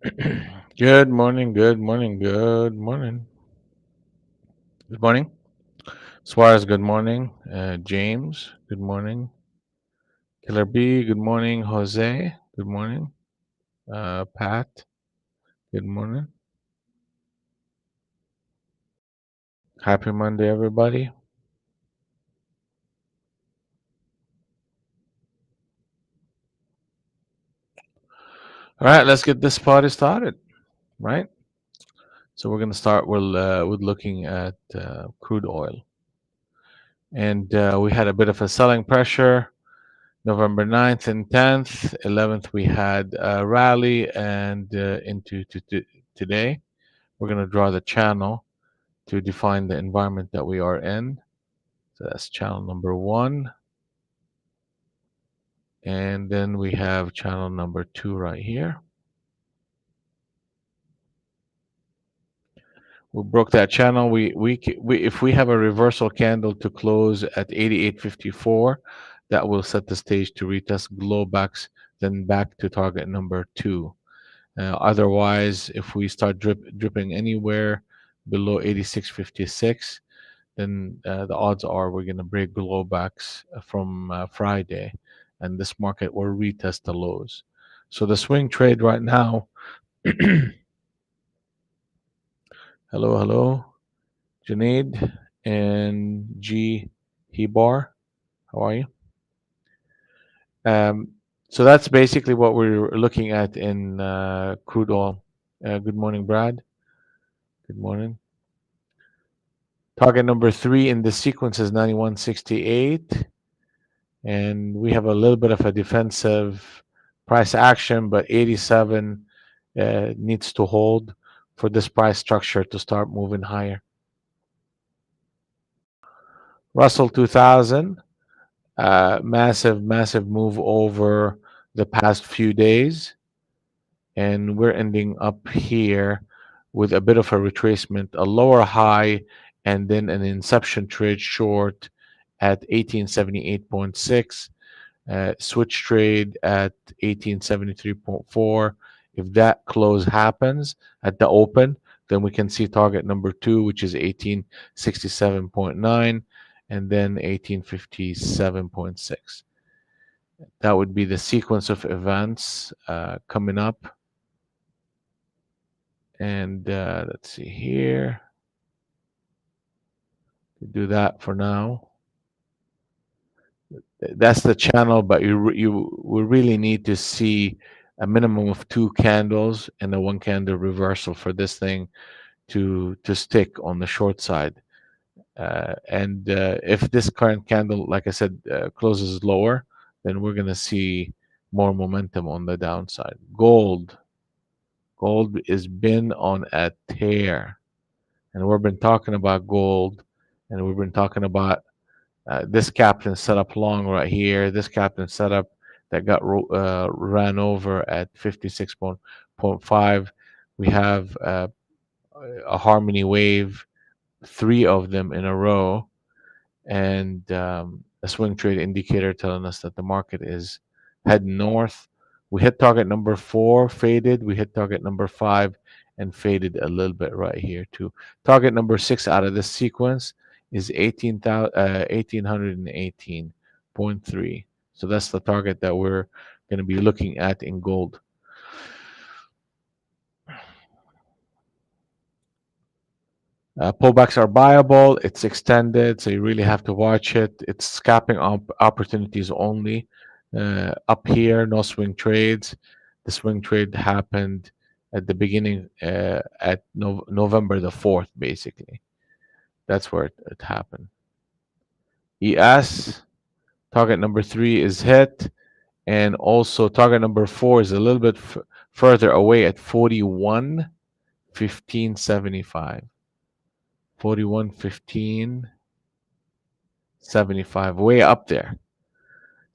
Good morning, good morning, good morning. Good morning. Suarez, good morning. James, good morning. Killer B, good morning. Jose, good morning. Pat, good morning. Happy Monday, everybody. All right, let's get this party started, right? So we're going to start with looking at crude oil. And we had a bit of a selling pressure November 9th and 10th. 11th, we had a rally, and into today, we're going to draw the channel to define the environment that we are in. So that's channel number one. And then we have channel number two right here. We broke that channel. We if we have a reversal candle to close at 88.54, that will set the stage to retest glowbacks, then back to target number two. Otherwise, if we start dripping anywhere below 86.56, then the odds are we're going to break glowbacks from Friday, and this market will retest the lows. So the swing trade right now, hello, Junaid and G Hebar, how are you? Um, so that's basically what we're looking at in crude oil. Good morning, Brad. Good morning. Target number three in the sequence is 91.68. And we have a little bit of a defensive price action, but 87 needs to hold for this price structure to start moving higher. Russell 2000, massive move over the past few days, and we're ending up here with a bit of a retracement, a lower high, and then an inception trade short at 1878.6. Switch trade at 1873.4. If that close happens at the open, then we can see target number two, which is 1867.9, and then 1857.6. That would be the sequence of events coming up. And let's see here. Do that for now. That's the channel, but you will really need to see a minimum of two candles and a one candle reversal for this thing to stick on the short side. And if this current candle, like I said, closes lower, then we're going to see more momentum on the downside. Gold has been on a tear, and we've been talking about gold, and we've been talking about this captain set up long right here. This captain set up that got ran over at 56.5. We have a harmony wave, three of them in a row, and a swing trade indicator telling us that the market is heading north. We hit target number four, faded. We hit target number five and faded a little bit right here too. Target number six out of this sequence is 1818.3. So that's the target that we're going to be looking at in gold. Pullbacks are buyable. It's extended, so you really have to watch it. It's scalping opportunities only. Up here, no swing trades. The swing trade happened at the beginning at November the 4th, basically. That's where it happened. ES, target number three is hit. And also, target number four is a little bit further away at 41.1575. 41.1575, way up there.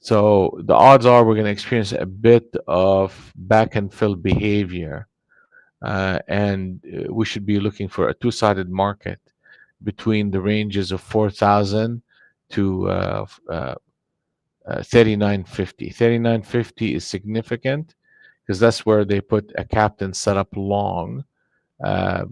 So the odds are we're going to experience a bit of back and fill behavior, and we should be looking for a two-sided market between the ranges of 4,000 to 39.50. 39.50 is significant. because that's where they put a captain set up long uh,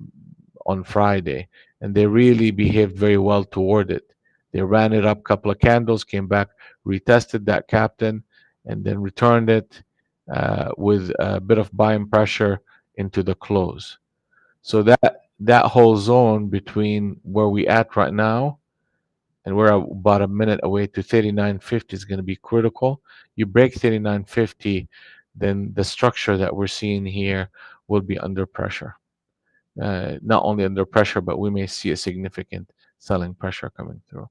on Friday, and they really behaved very well toward it. They ran it up a couple of candles, came back, retested that captain, and then returned it with a bit of buying pressure into the close. So that whole zone between where we at right now and we're about a minute away to 39.50 is going to be critical. You break 39.50, then the structure that we're seeing here will be under pressure. Not only under pressure, but we may see a significant selling pressure coming through.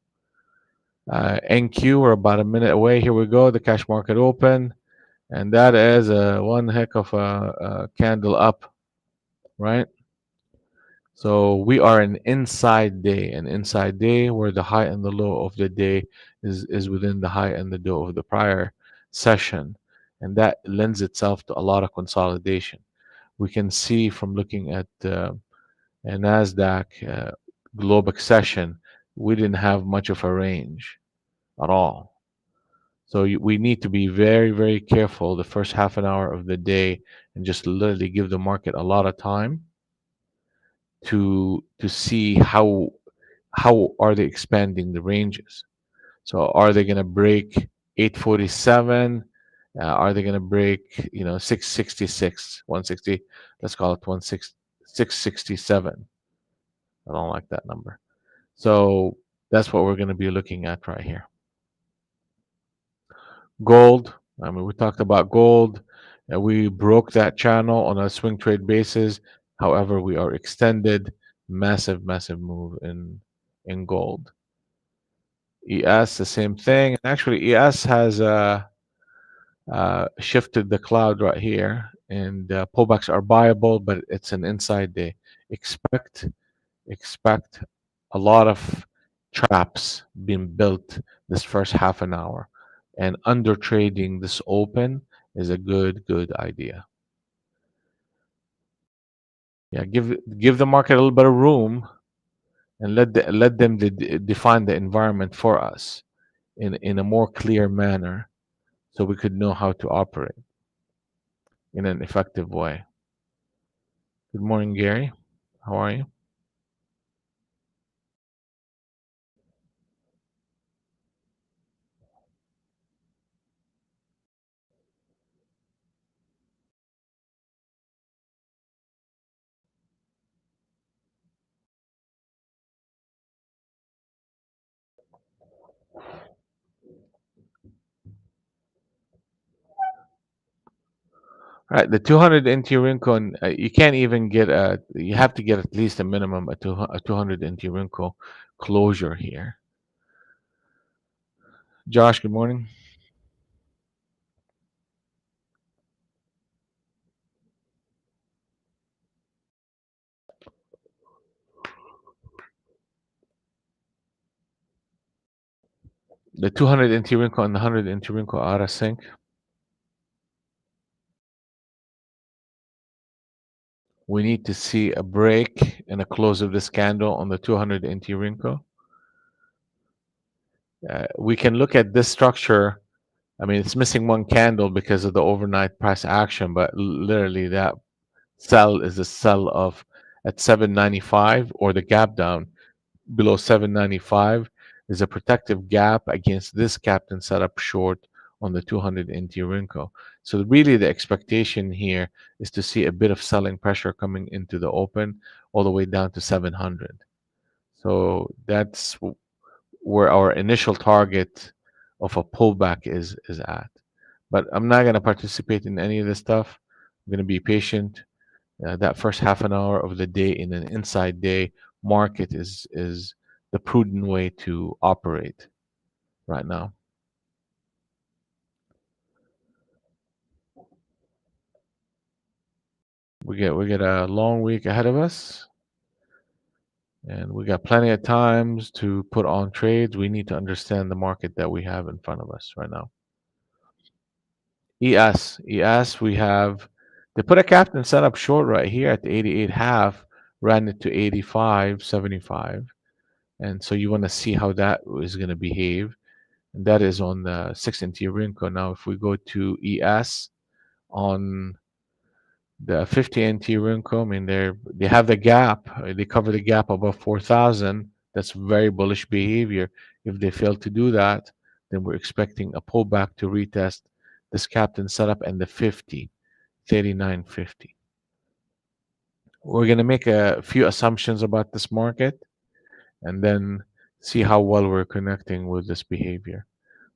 NQ, we're about a minute away. Here we go. The cash market open, and that is one heck of a candle up, right? So we are an inside day where the high and the low of the day is within the high and the low of the prior session, and that lends itself to a lot of consolidation. We can see from looking at a NASDAQ Globex session, we didn't have much of a range at all. So we need to be very, very careful the first half an hour of the day and just literally give the market a lot of time to see how are they expanding the ranges. So are they going to break 847? Are they going to break 666, 160? Let's call it 667. I don't like that number. So that's what we're going to be looking at right here. Gold. I mean, we talked about gold. We broke that channel on a swing trade basis. However, we are extended. Massive, massive move in gold. ES, the same thing. Actually, ES has shifted the cloud right here, and pullbacks are buyable, but it's an inside day. Expect a lot of traps being built this first half an hour, and under trading this open is a good idea. Yeah, give the market a little bit of room and let them define the environment for us in a more clear manner, so we could know how to operate in an effective way. Good morning, Gary. How are you? All right, the 200 NT Rincon, you can't even get you have to get at least a minimum a 200 NT Rincon closure here. Josh, good morning. The 200 NT Rincon and the 100 NT Rincon are out of sync. We need to see a break and a close of this candle on the 200 NT Rincon. We can look at this structure. I mean, it's missing one candle because of the overnight price action, but literally that sell is a sell of at 795, or the gap down below 795 is a protective gap against this captain setup short on the 200 NT Rinko. So really the expectation here is to see a bit of selling pressure coming into the open all the way down to 700. So that's where our initial target of a pullback is at. But I'm not going to participate in any of this stuff. I'm going to be patient. That first half an hour of the day in an inside day market is the prudent way to operate right now. We get a long week ahead of us, and we got plenty of times to put on trades. We need to understand the market that we have in front of us right now. ES, we have they put a captain set up short right here at the 88 half, ran it to 85.75, and so you want to see how that is going to behave. And that is on the 6 NT Rinko. Now, if we go to ES on The 50 NT Rinko, I mean, they have the gap. They cover the gap above 4,000. That's very bullish behavior. If they fail to do that, then we're expecting a pullback to retest this captain setup and the 50, 39.50. We're going to make a few assumptions about this market and then see how well we're connecting with this behavior.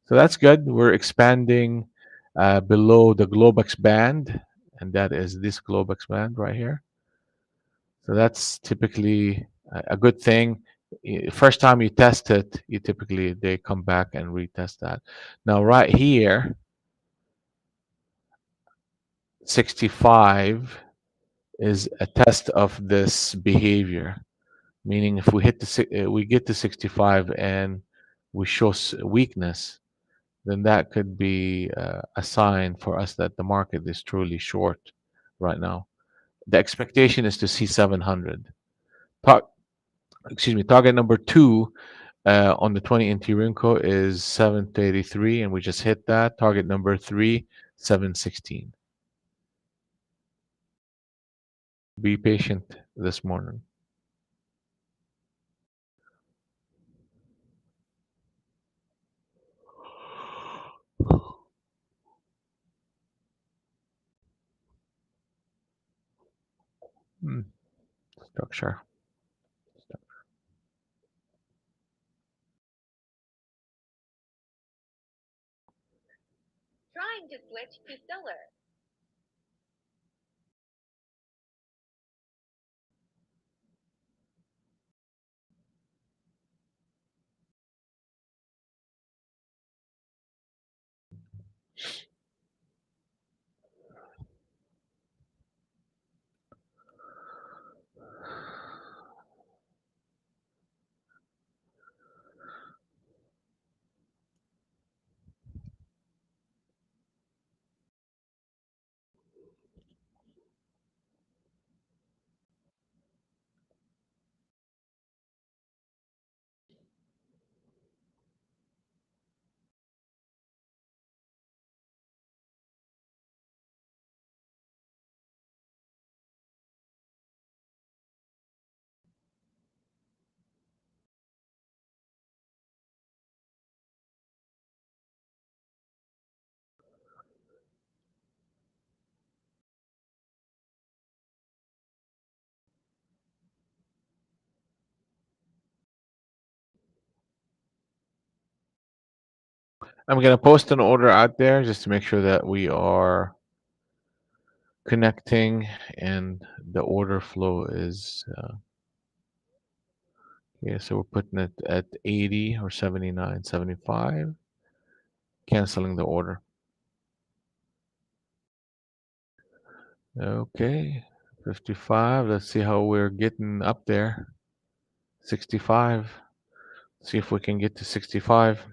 So that's good. We're expanding below the Globex band, and that is this Globex band right here. So that's typically a good thing. First time you test it, you typically they come back and retest that. Now right here, 65 is a test of this behavior. Meaning, if we hit we get to 65 and we show weakness, then that could be a sign for us that the market is truly short right now. The expectation is to see 700. Target number two on the 20 NT Rinko is 733, and we just hit that. Target number three, 716. Be patient this morning. Hmm, Structure. I'm going to post an order out there just to make sure that we are connecting and the order flow is okay. So we're putting it at 80 or 79, 75, canceling the order. Okay, 55. Let's see how we're getting up there. 65. See if we can get to 65.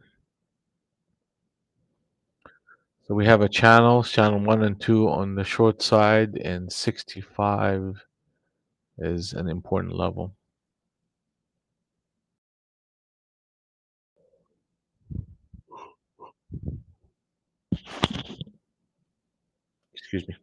So we have a channel 1 and 2 on the short side, and 65 is an important level. Excuse me.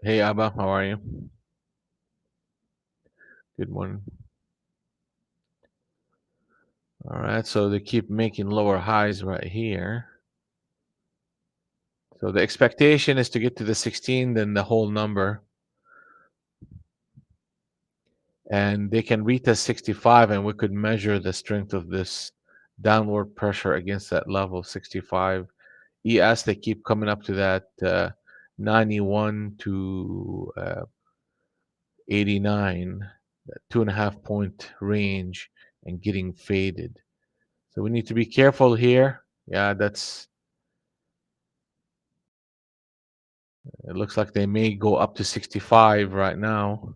Hey Abba, how are you? Good morning. All right, so they keep making lower highs right here. So the expectation is to get to the 16, then the whole number. And they can retest 65, and we could measure the strength of this downward pressure against that level of 65. ES, they keep coming up to that 91 to 89, that 2.5 point range, and getting faded. So we need to be careful here. Yeah, it looks like they may go up to 65 right now.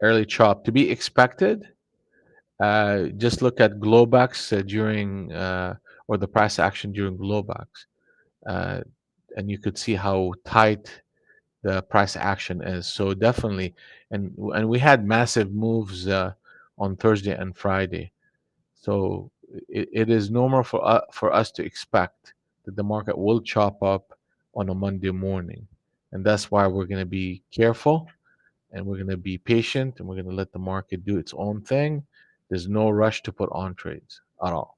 early chop to be expected. Just look at Globex during or the price action during Globex, uh, and you could see how tight the price action is. So definitely, and we had massive moves on Thursday and Friday. So it is normal for us to expect that the market will chop up on a Monday morning, and that's why we're going to be careful and we're going to be patient and we're going to let the market do its own thing. There's no rush to put on trades at all.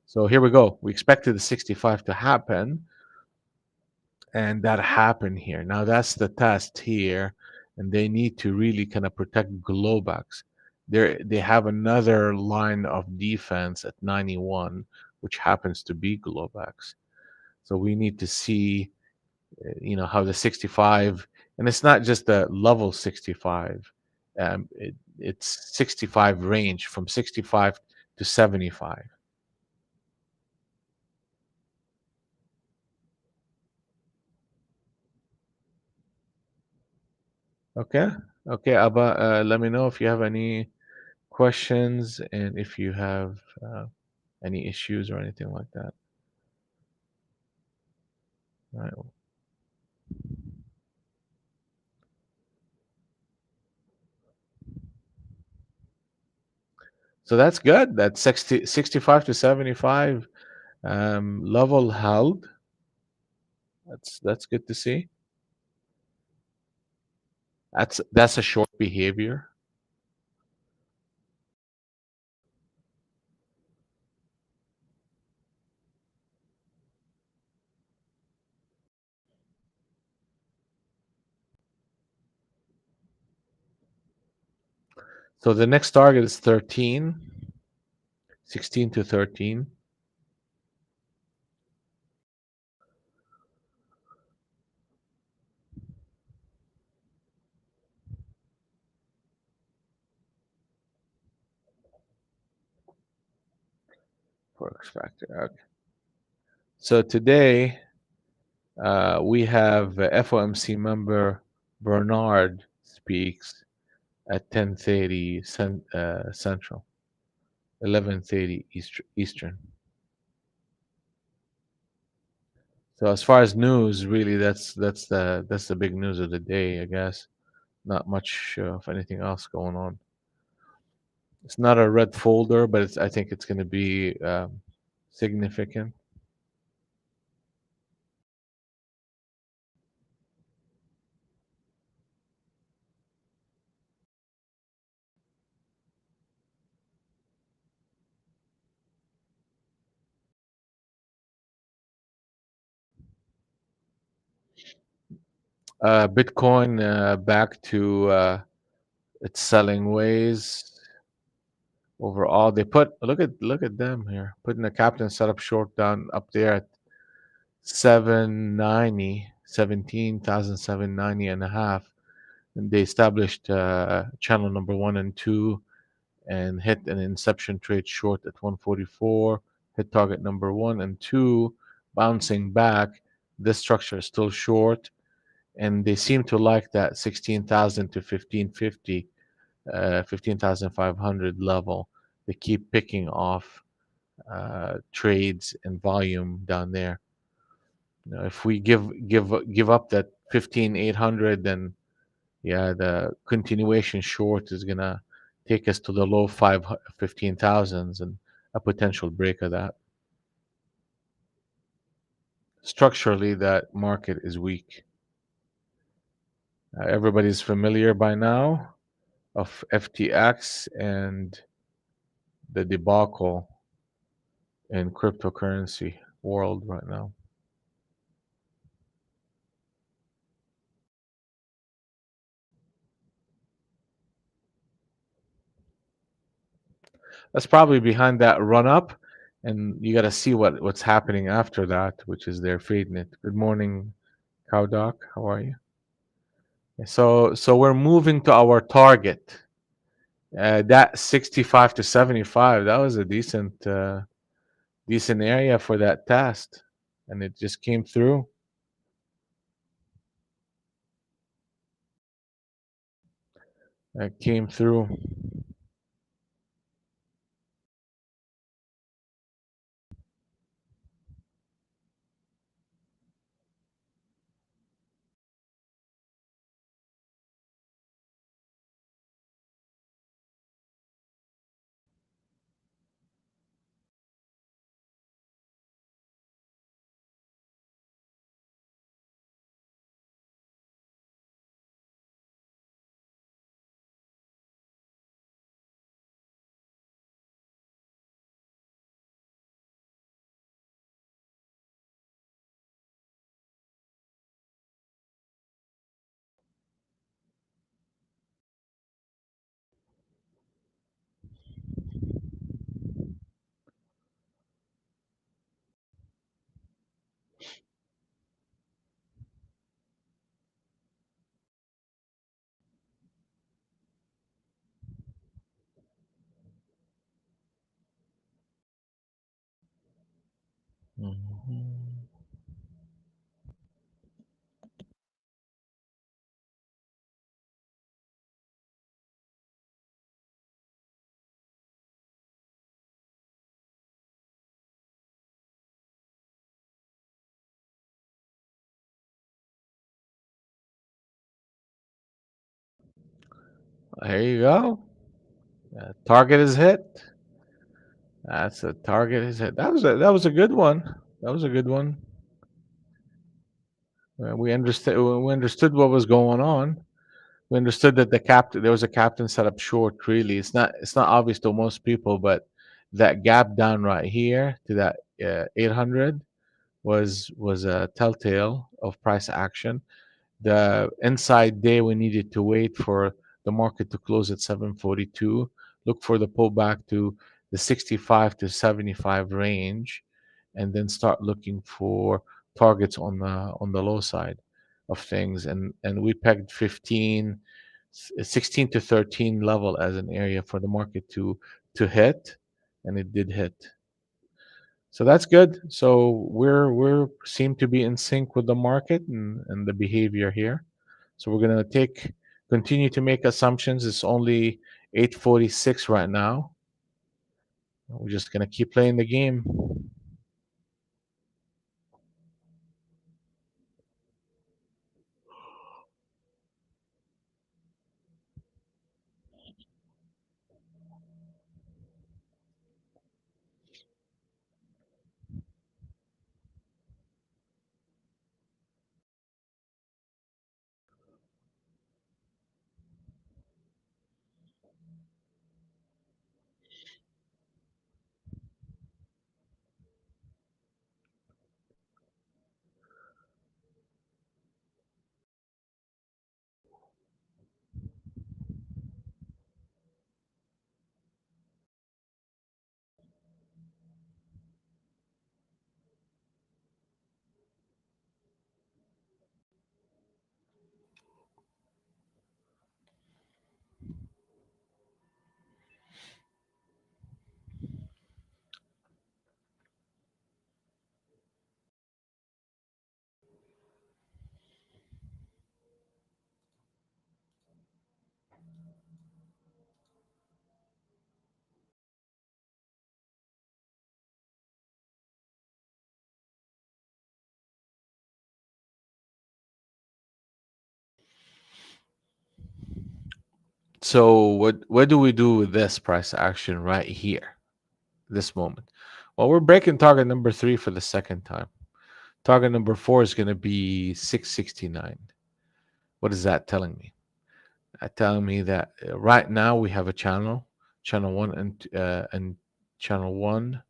So here we go. We expected the 65 to happen, and that happened here. Now that's the test here, and they need to really kind of protect Globex. They have another line of defense at 91, which happens to be Globex. So we need to see, how the 65, and it's not just the level 65. It's 65 range from 65 to 75. Okay, okay, Abba. Let me know if you have any questions and if you have any issues or anything like that. All right. So that's good. That's 65 to 75 level held. That's good to see. That's a short behavior. So the next target is 13, 16 to 13 Forex factor. Okay. So today we have FOMC member Bernard speaks at 10:30 Central, 11:30 Eastern. So as far as news, really, that's the big news of the day, I guess. Not much of anything else going on. It's not a red folder, but I think it's going to be significant. Bitcoin back to its selling ways. Overall, they put look at them here, putting the captain setup short down up there at 790, 17,790 and a half. And they established channel number 1 and 2 and hit an inception trade short at 144, hit target number 1 and 2, bouncing back. This structure is still short, and they seem to like that 16,000 to 1550, 15,500 level. They keep picking off trades and volume down there. If we give up that 15,800, then yeah, the continuation short is gonna take us to the low 15,000s and a potential break of that. Structurally, that market is weak. Everybody's familiar by now of FTX and the debacle in cryptocurrency world right now. That's probably behind that run up, and you got to see what's happening after that, which is they're fading it. Good morning, Cow Doc. How are you? So we're moving to our target. That 65 to 75. That was a decent area for that test, and it just came through. that came through. Mhm. There you go. Target is hit. That's a target is hit. That was a good one. That was a good one. We understood what was going on. We understood that there was a captain set up short. Really, it's not obvious to most people, but that gap down right here to that 800 was a telltale of price action. The inside day we needed to wait for the market to close at 742, look for the pullback to the 65 to 75 range, and then start looking for targets on the low side of things. And we pegged 16 to 13 level as an area for the market to hit, and it did hit. So that's good. So we're seem to be in sync with the market and the behavior here. So we're gonna continue to make assumptions. It's only 8:46 right now. We're just gonna keep playing the game. So what do we do with this price action right here, this moment? Well, we're breaking target number 3 for the second time. Target number 4 is going to be 669. What is that telling me? Telling me that right now we have a channel 1 and channel 1.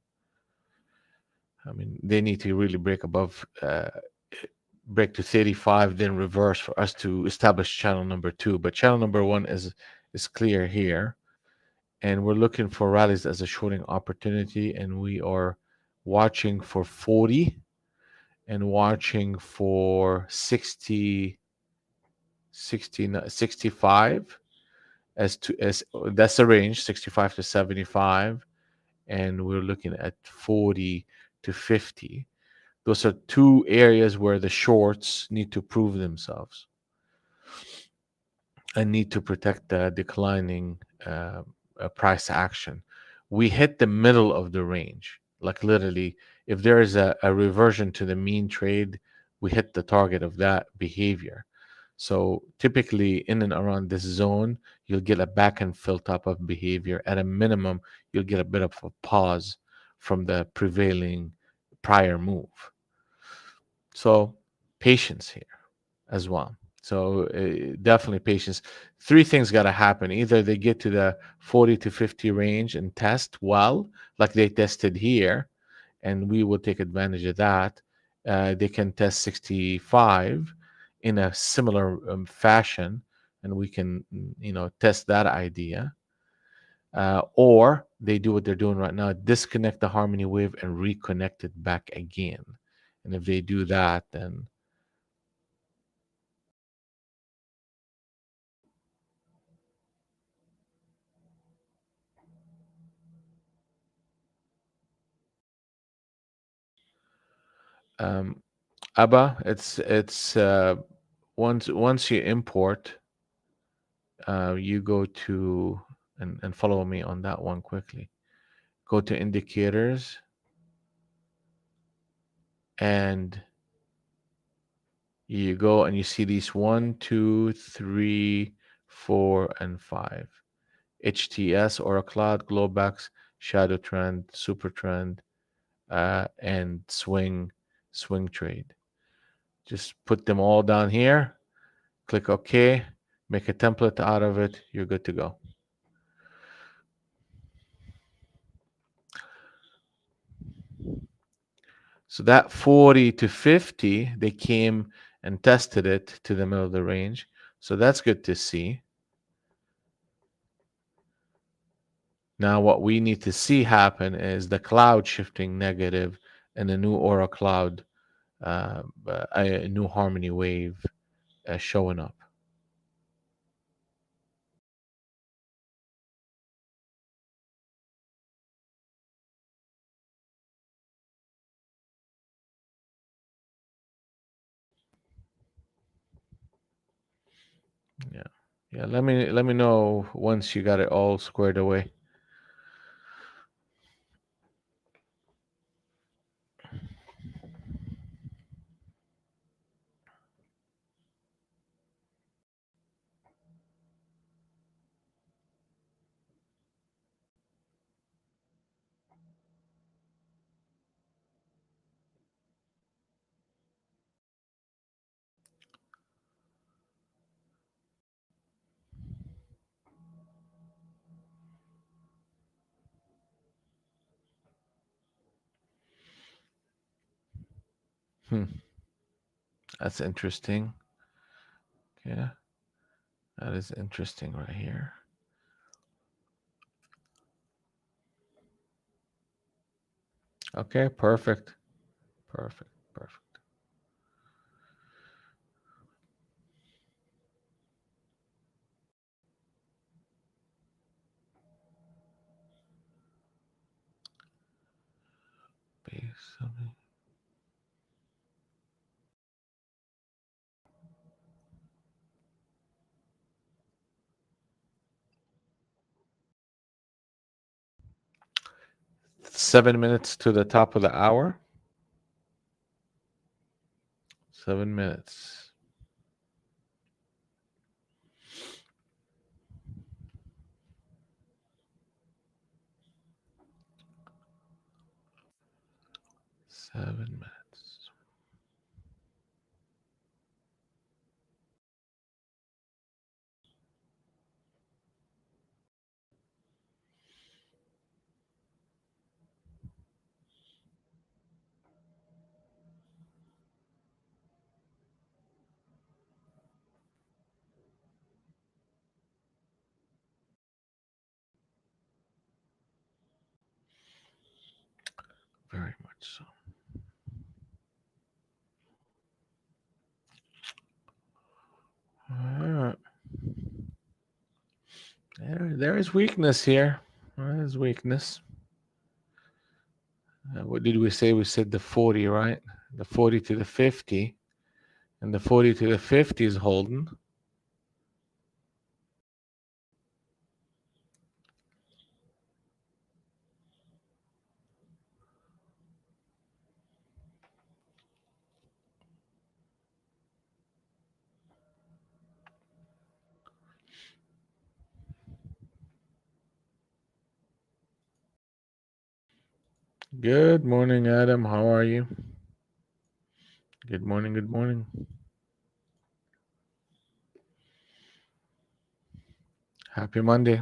I mean, they need to really break to 35, then reverse for us to establish channel number 2. But channel number 1 is clear here, and we're looking for rallies as a shorting opportunity, and we are watching for 40 and watching for 60, 65 as that's the range, 65 to 75, and we're looking at 40 to 50. Those are two areas where the shorts need to prove themselves. and need to protect the declining price action. We hit the middle of the range. Like literally, if there is a reversion to the mean trade, we hit the target of that behavior. So typically, in and around this zone, you'll get a back and fill type of behavior. At a minimum, you'll get a bit of a pause from the prevailing prior move. So patience here as well. So definitely patience. Three things got to happen. Either they get to the 40 to 50 range and test well, like they tested here, and we will take advantage of that. They can test 65 in a similar fashion, and we can, test that idea. Or they do what they're doing right now, disconnect the harmony wave and reconnect it back again. And if they do that, then um, Abba, it's once you import, you go to and follow me on that one quickly. Go to indicators and you go and you see these 1, 2, 3, 4, and 5. HTS or a cloud, Globex, shadow trend, super trend, and swing trade. Just put them all down here. Click OK. Make a template out of it. You're good to go. So that 40 to 50, they came and tested it to the middle of the range. So that's good to see. Now what we need to see happen is the cloud shifting negative and a new aura cloud, a new harmony wave showing up. Yeah. Yeah, let me know once you got it all squared away. Hmm. That's interesting. Yeah, that is interesting right here. Okay, perfect. Perfect. Perfect. 7 minutes to the top of the hour. 7 minutes. Seven minutes. Very much so. Alright. There is weakness here. There is weakness. What did we say? We said the 40, right? The 40 to the 50. And the 40 to the 50 is holding. Good morning, Adam. How are you? Good morning. Good morning. Happy Monday.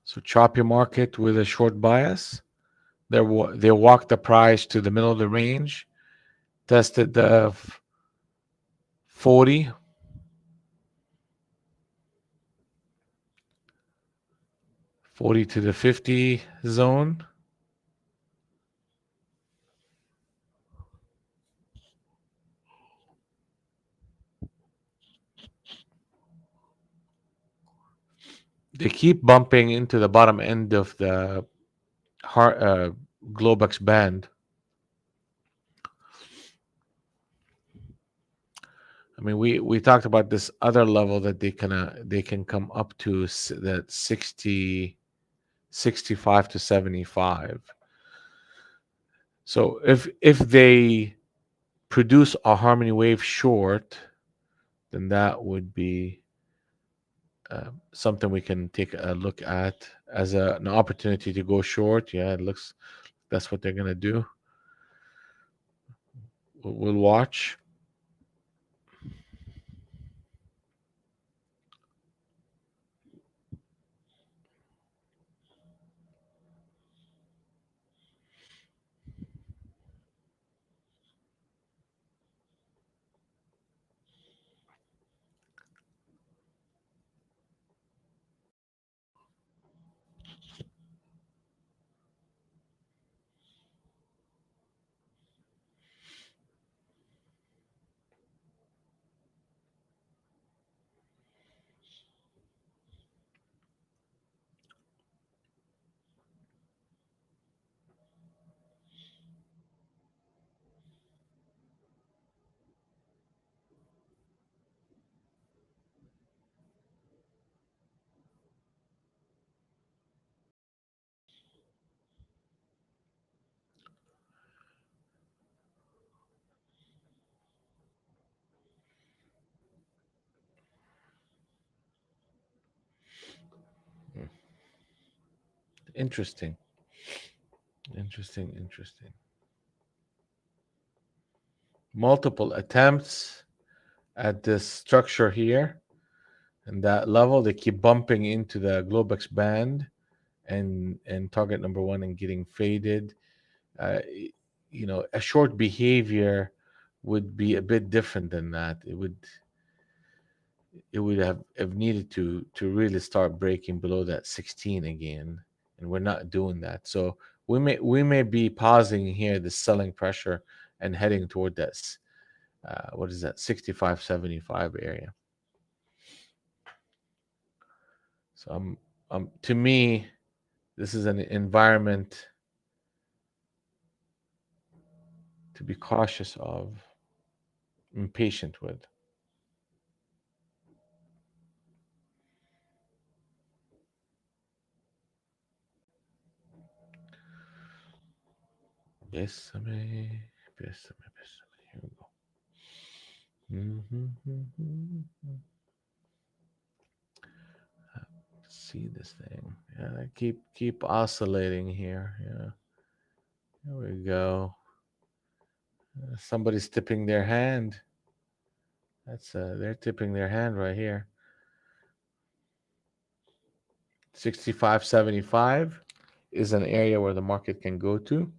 So, choppy market with a short bias. They walked the price to the middle of the range, tested the 40, 40 to the 50 zone. They keep bumping into the bottom end of the heart, Globex band. I mean, we talked about this other level that they can come up to that 60, 65 to 75. So if they produce a harmony wave short, then that would be something we can take a look at as an opportunity to go short. Yeah, it looks that's what they're gonna do. We'll watch. Interesting, interesting. Multiple attempts at this structure here and that level. They keep bumping into the Globex band and target number one and getting faded. Uh, a short behavior would be a bit different than that. It would have needed to really start breaking below that 16 again, and we're not doing that. So we may be pausing here the selling pressure and heading toward that what is that 65-75 area. So to me, this is an environment to be cautious of, impatient with. Bésame, bésame, bésame. Here we go. See this thing. Yeah, keep oscillating here. Yeah, here we go. Somebody's tipping their hand. They're tipping their hand right here. 65-75 is an area where the market can go to.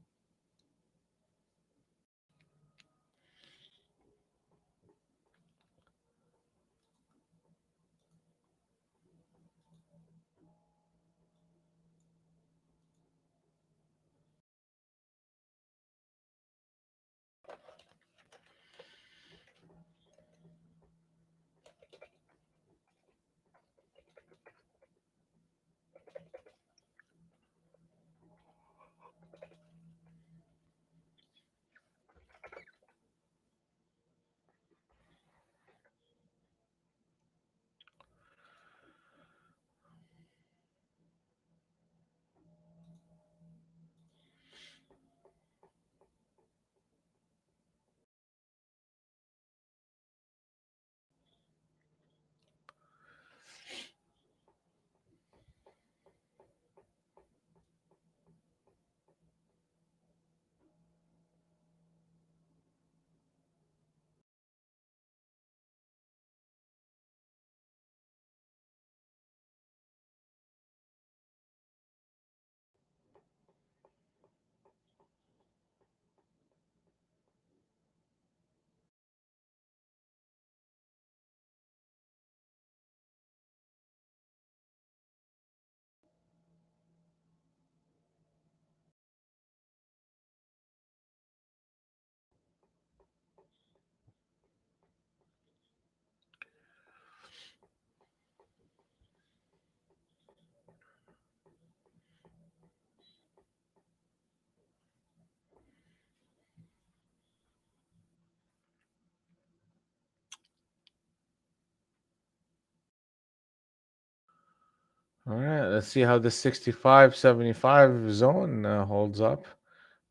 All right, let's see how the 65-75 zone holds up.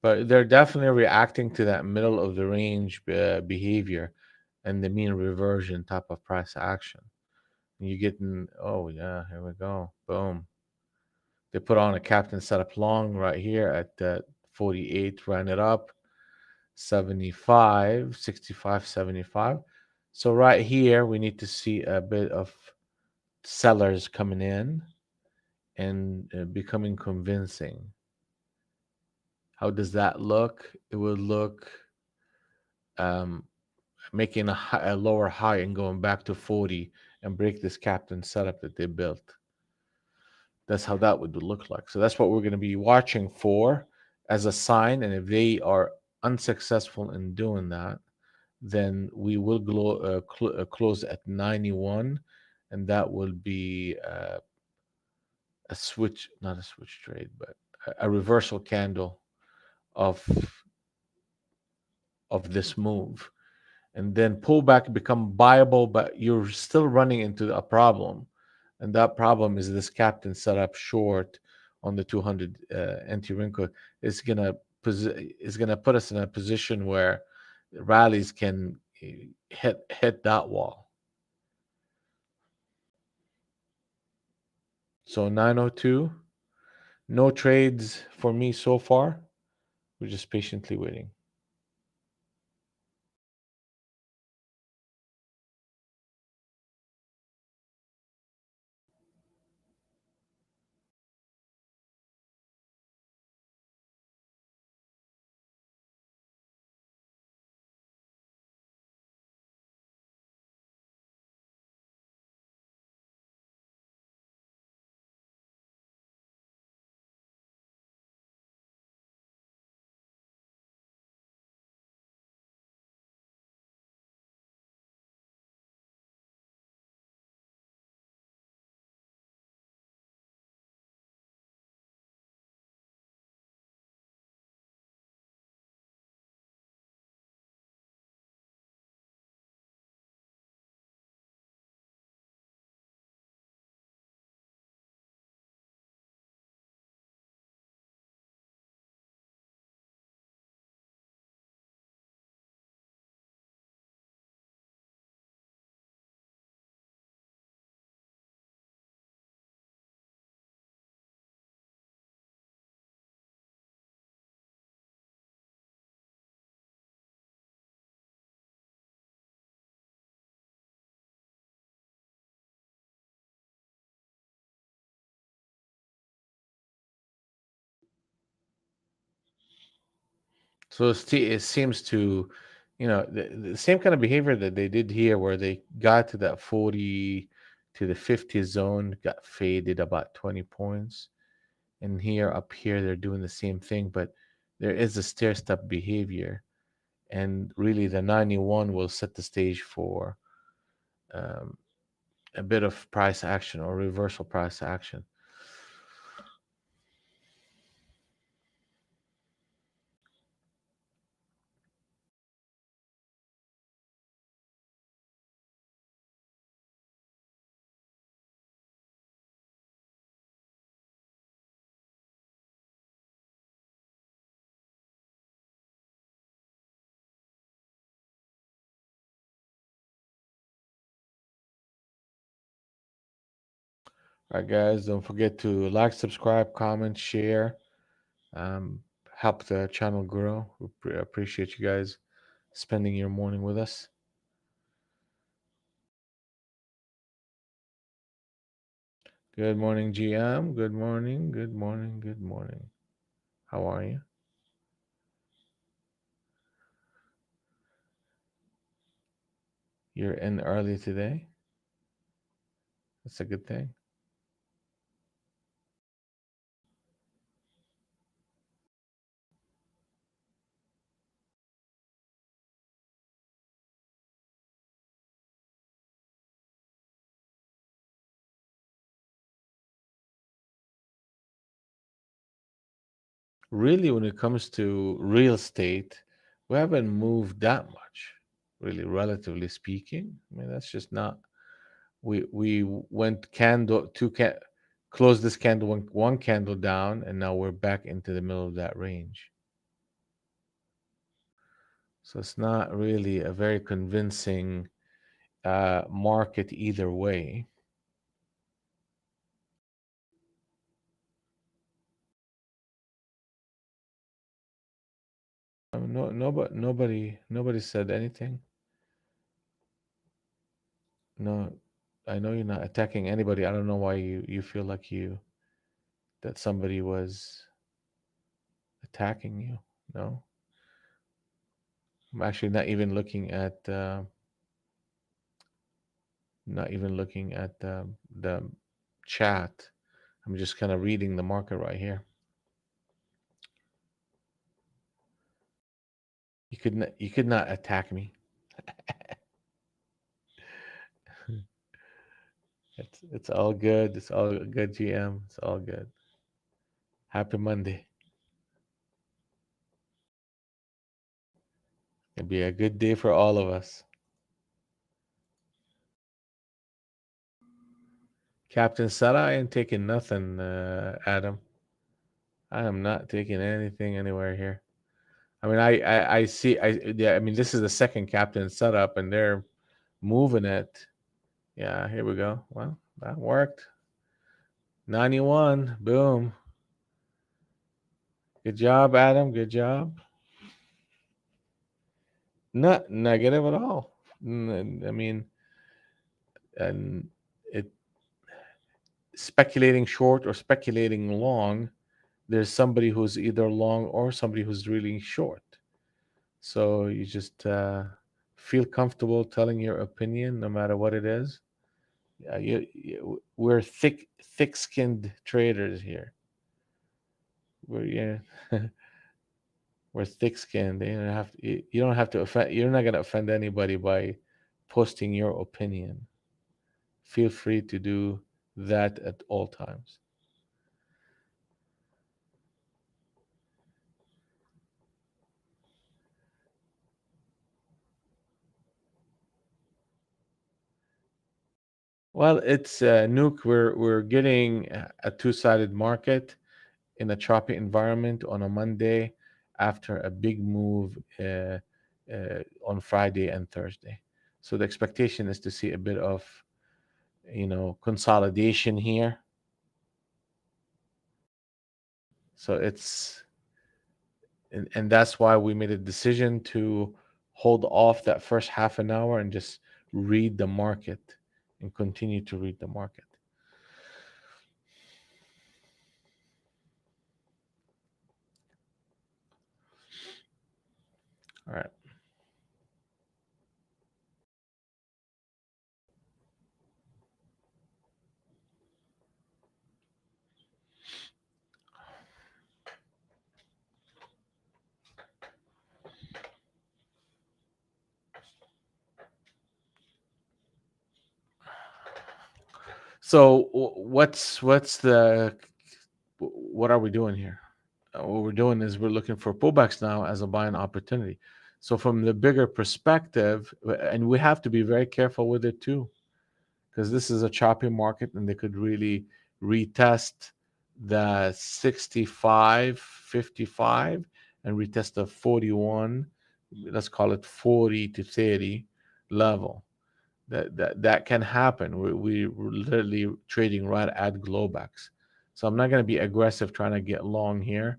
But they're definitely reacting to that middle of the range behavior and the mean reversion type of price action. And you're getting, oh yeah, here we go. Boom. They put on a captain setup long right here at 48, ran it up 75, 65, 75. So right here, we need to see a bit of sellers coming in and becoming convincing. How does that look? It would look um, making a lower high and going back to 40 and break this captain setup that they built. That's how that would look like. So that's what we're going to be watching for as a sign. And if they are unsuccessful in doing that, then we will close at 91. And that will be a switch, not a switch trade, but a reversal candle of this move. And then pullback become viable, but you're still running into a problem, and that problem is this captain set up short on the 200 NT wrinkle is gonna put us in a position where rallies can hit that wall. So 902, no trades for me so far. We're just patiently waiting. So it seems to, the same kind of behavior that they did here, where they got to that 40 to the 50 zone, got faded about 20 points. And here, up here, they're doing the same thing, but there is a stair step behavior. And really, the 91 will set the stage for um, a bit of price action or reversal price action. All right, guys, don't forget to like, subscribe, comment, share. Um, Help the channel grow. We appreciate you guys spending your morning with us. Good morning, GM. Good morning. Good morning. Good morning. How are you? You're in early today. That's a good thing. Really, when it comes to real estate, we haven't moved that much, really, relatively speaking. I mean, that's just not. We went candle two can closed this candle one candle down, and now we're back into the middle of that range. So it's not really a very convincing market either way. I mean, nobody said anything. No, I know you're not attacking anybody. I don't know why you feel like that somebody was attacking you. No, I'm actually not even looking at the chat. I'm just kind of reading the market right here. You could not attack me. It's all good. It's all good, GM. It's all good. Happy Monday. It'll be a good day for all of us. Captain Sada, I ain't taking nothing, Adam. I am not taking anything anywhere here. I mean, I see. Yeah. I mean, this is the second captain setup, and they're moving it. Yeah. Here we go. Well, that worked. 91. Boom. Good job, Adam. Good job. Not negative at all. I mean, and it speculating short or speculating long. There's somebody who's either long or somebody who's really short. So you just feel comfortable telling your opinion, no matter what it is. Yeah, we're thick-skinned traders here. We're yeah, we're thick-skinned. You don't have to offend. You're not gonna offend anybody by posting your opinion. Feel free to do that at all times. Well, it's Nuke. We're getting a two-sided market in a choppy environment on a Monday after a big move on Friday and Thursday. So the expectation is to see a bit of consolidation here. So and that's why we made a decision to hold off that first half an hour and just read the market and continue to read the market. All right. So what are we doing here? What we're doing is we're looking for pullbacks now as a buying opportunity. So from the bigger perspective, and we have to be very careful with it too, because this is a choppy market and they could really retest the 65.55 and retest the 41, let's call it 40 to 30 level. That can happen. We're literally trading right at Globex. So I'm not going to be aggressive trying to get long here.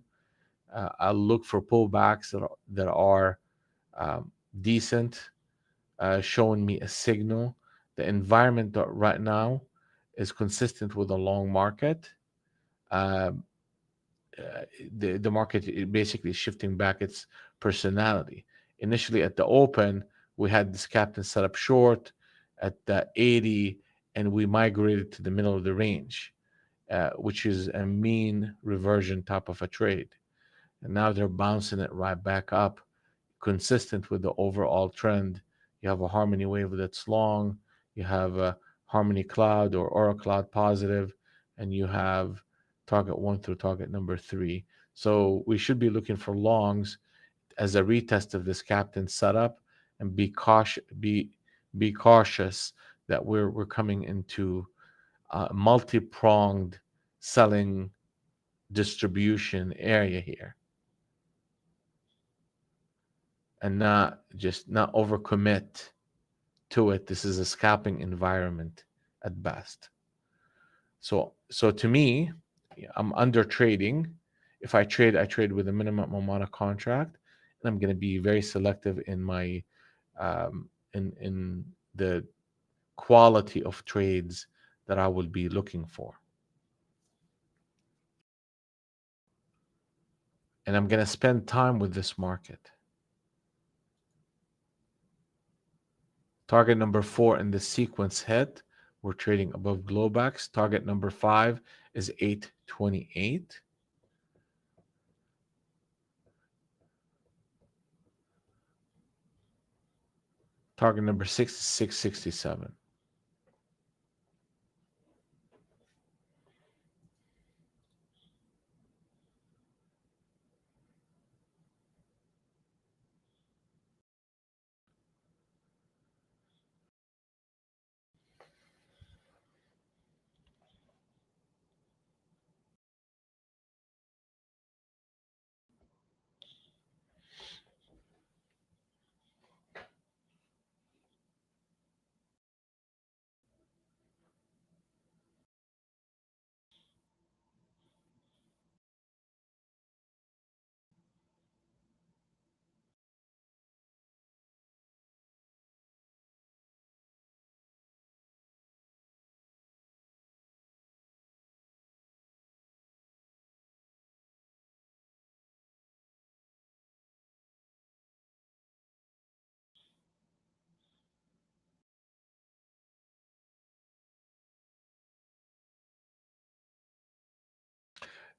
I'll look for pullbacks that are decent, showing me a signal. The environment right now is consistent with a long market. Um, the market is basically shifting back its personality. Initially at the open, we had this captain set up short at the 80, and we migrated to the middle of the range, which is a mean reversion type of a trade. And now they're bouncing it right back up, consistent with the overall trend. You have a harmony wave that's long, you have a harmony cloud or aura cloud positive, and you have target one through target number three. So we should be looking for longs as a retest of this captain setup, and be cautious that we're coming into multi-pronged selling distribution area here, and not overcommit to it. This is a scalping environment at best. So to me, I'm under trading. If I trade, I trade with a minimum amount of contract, and I'm going to be very selective in my in the quality of trades that I will be looking for. And I'm going to spend time with this market. Target number 4 in the sequence hit. We're trading above Globex. Target number 5 is 828. Target number 6 is 667.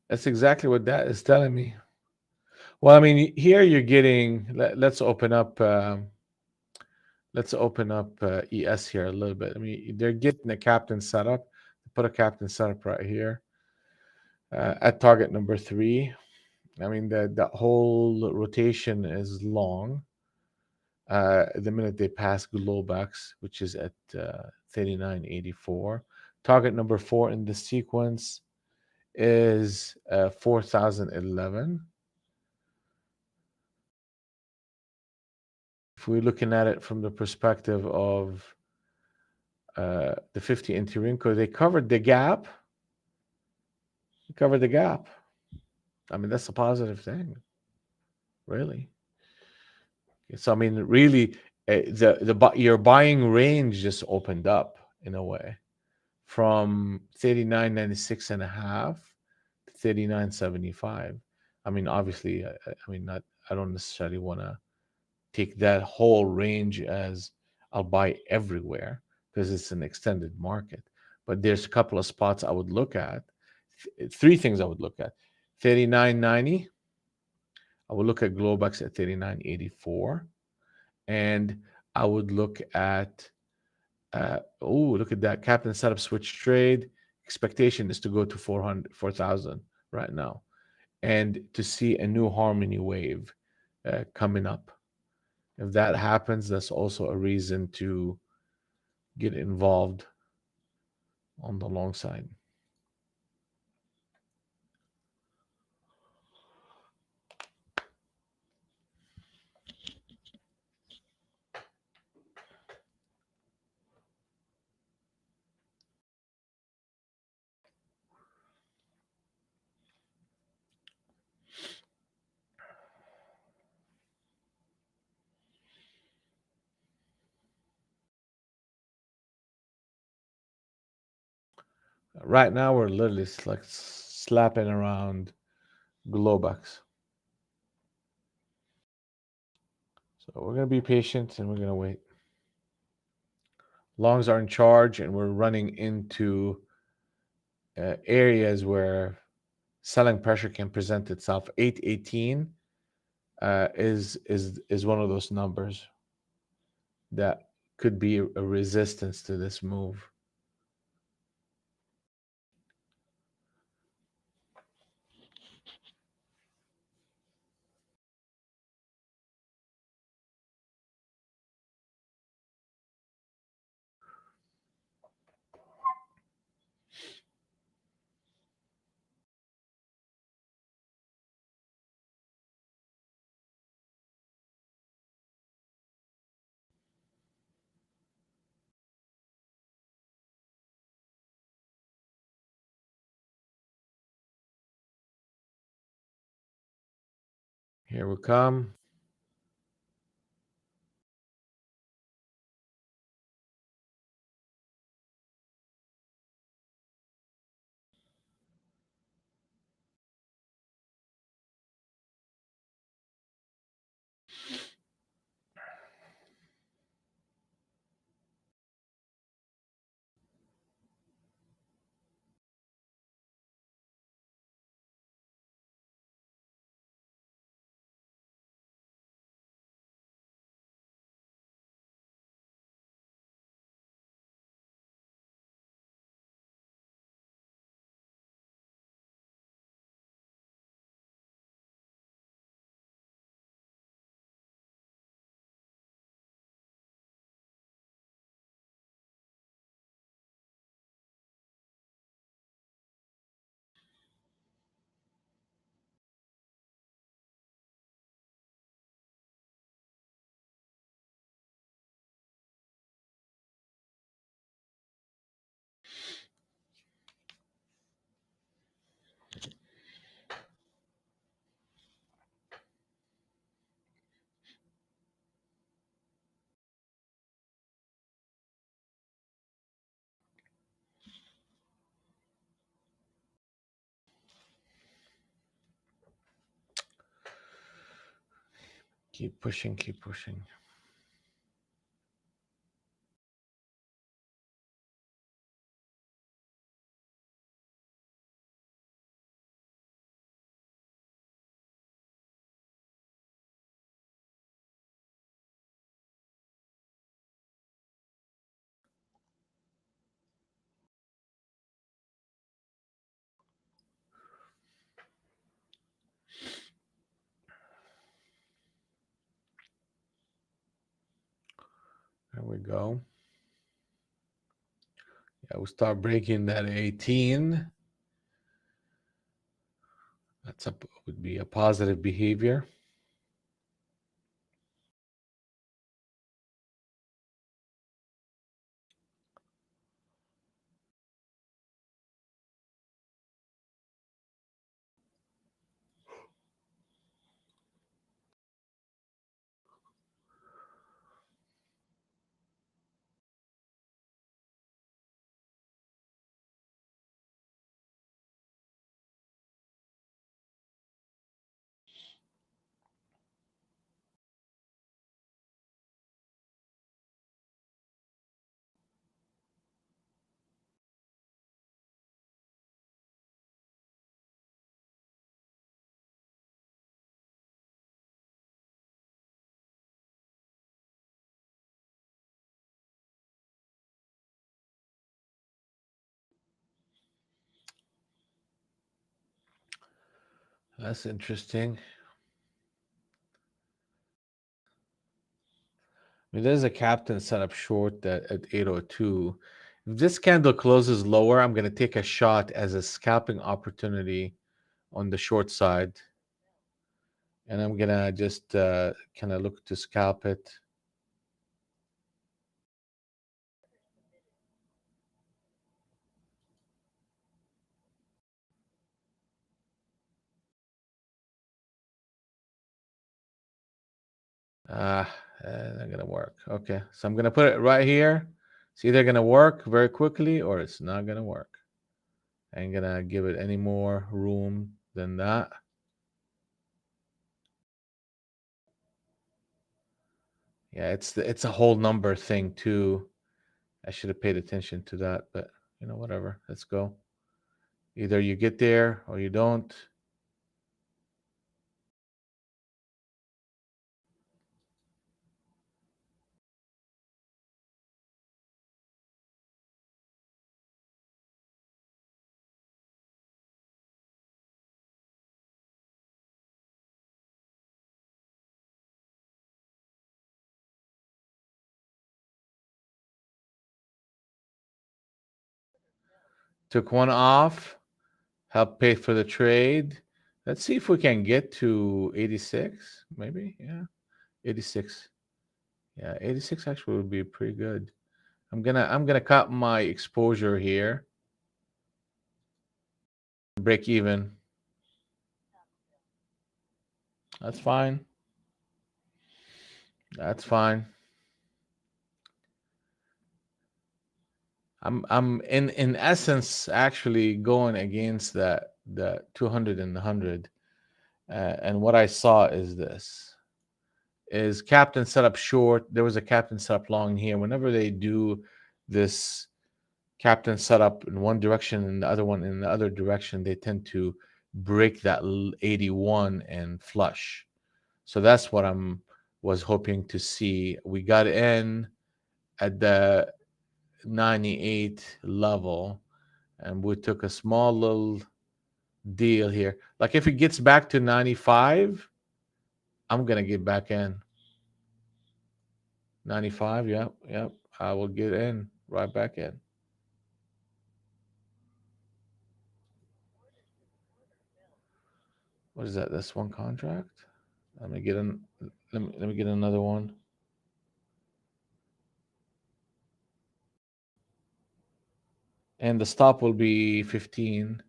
That's exactly what that is telling me. Well, I mean, here you're getting. Let's open up. ES here a little bit. I mean, they're getting a captain setup. Put a captain setup right here at target number 3. I mean, the whole rotation is long. The minute they pass Globex, which is at 39.84. Target number 4 in the sequence is 4011. If we're looking at it from the perspective of the 50 Intirinco, they covered the gap. I mean, that's a positive thing, really. So I mean, really, your buying range just opened up in a way from 39.96 and a half to 39.75. I mean, obviously, I don't necessarily want to take that whole range as I'll buy everywhere because it's an extended market. But there's a couple of spots I would look at. Three things I would look at: 39.90. I would look at Globex at 39.84, and I would look at look at that captain setup switch trade. Expectation is to go to 4,000 right now, and to see a new harmony wave coming up. If that happens, that's also a reason to get involved on the long side. Right now, we're literally like slapping around Globex. So we're going to be patient and we're going to wait. Longs are in charge, and we're running into areas where selling pressure can present itself. 818 is one of those numbers that could be a resistance to this move. Here we come. Keep pushing, keep pushing. There we go. Yeah, we'll start breaking that 18. Would be a positive behavior. That's interesting. I mean, there's a captain set up short at 802. If this candle closes lower, I'm going to take a shot as a scalping opportunity on the short side. And I'm going to just kind of look to scalp it. Not going to work. Okay, so I'm going to put it right here. It's either going to work very quickly or it's not going to work. I ain't going to give it any more room than that. Yeah, it's a whole number thing too. I should have paid attention to that, but whatever. Let's go. Either you get there or you don't. Took one off, help pay for the trade. Let's see if we can get to 86, maybe. Yeah, 86. Yeah, 86 actually would be pretty good. I'm gonna cut my exposure here. Break even. That's fine. That's fine. I'm in essence actually going against the 200 and the 100. And what I saw is this is captain set up short. There was a captain set up long here. Whenever they do this captain set up in one direction and the other one in the other direction, they tend to break that 81 and flush. So that's what I'm was hoping to see. We got in at the 98 level and we took a small little deal here. Like if it gets back to 95, I'm gonna get back in. 95, yep, yep. I will get in, right back in. What is that? That's one contract. Let me get in. Let me get another one. And the stop will be 15.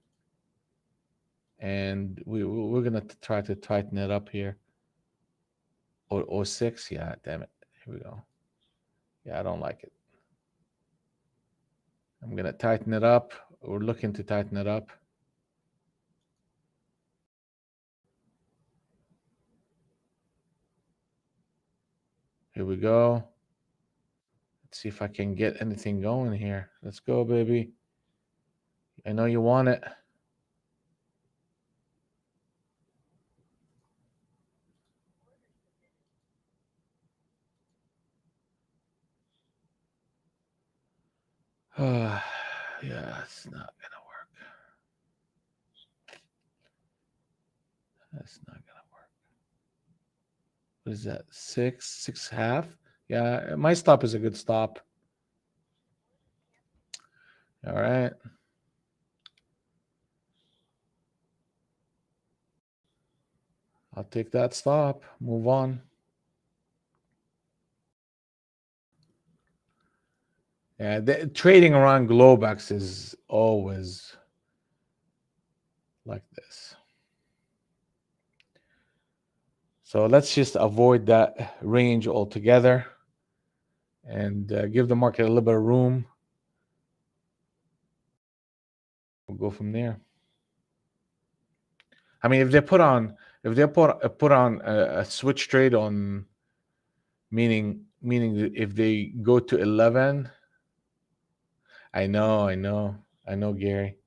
And we're gonna try to tighten it up here. Or 6. Yeah, damn it. Here we go. Yeah, I don't like it. I'm gonna tighten it up. We're looking to tighten it up. Here we go. Let's see if I can get anything going here. Let's go, baby. I know you want it. Yeah, it's not gonna work. That's not gonna work. What is that? 6.5? Yeah, my stop is a good stop. All right. I'll take that stop. Move on. Yeah, trading around Globex is always like this. So let's just avoid that range altogether and give the market a little bit of room. We'll go from there. I mean, if they put on a switch trade on, meaning that if they go to 11, I know, Gary.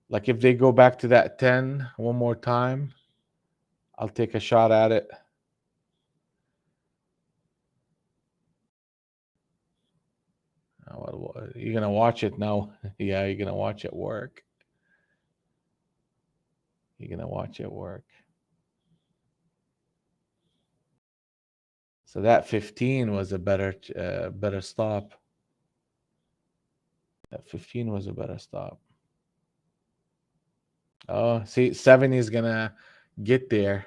Like if they go back to that 10 one more time, I'll take a shot at it. You're gonna watch it now. Yeah, you're gonna watch it work. You're gonna watch it work. So that 15 was a better stop. That 15 was a better stop. Oh, see, 70 is gonna get there.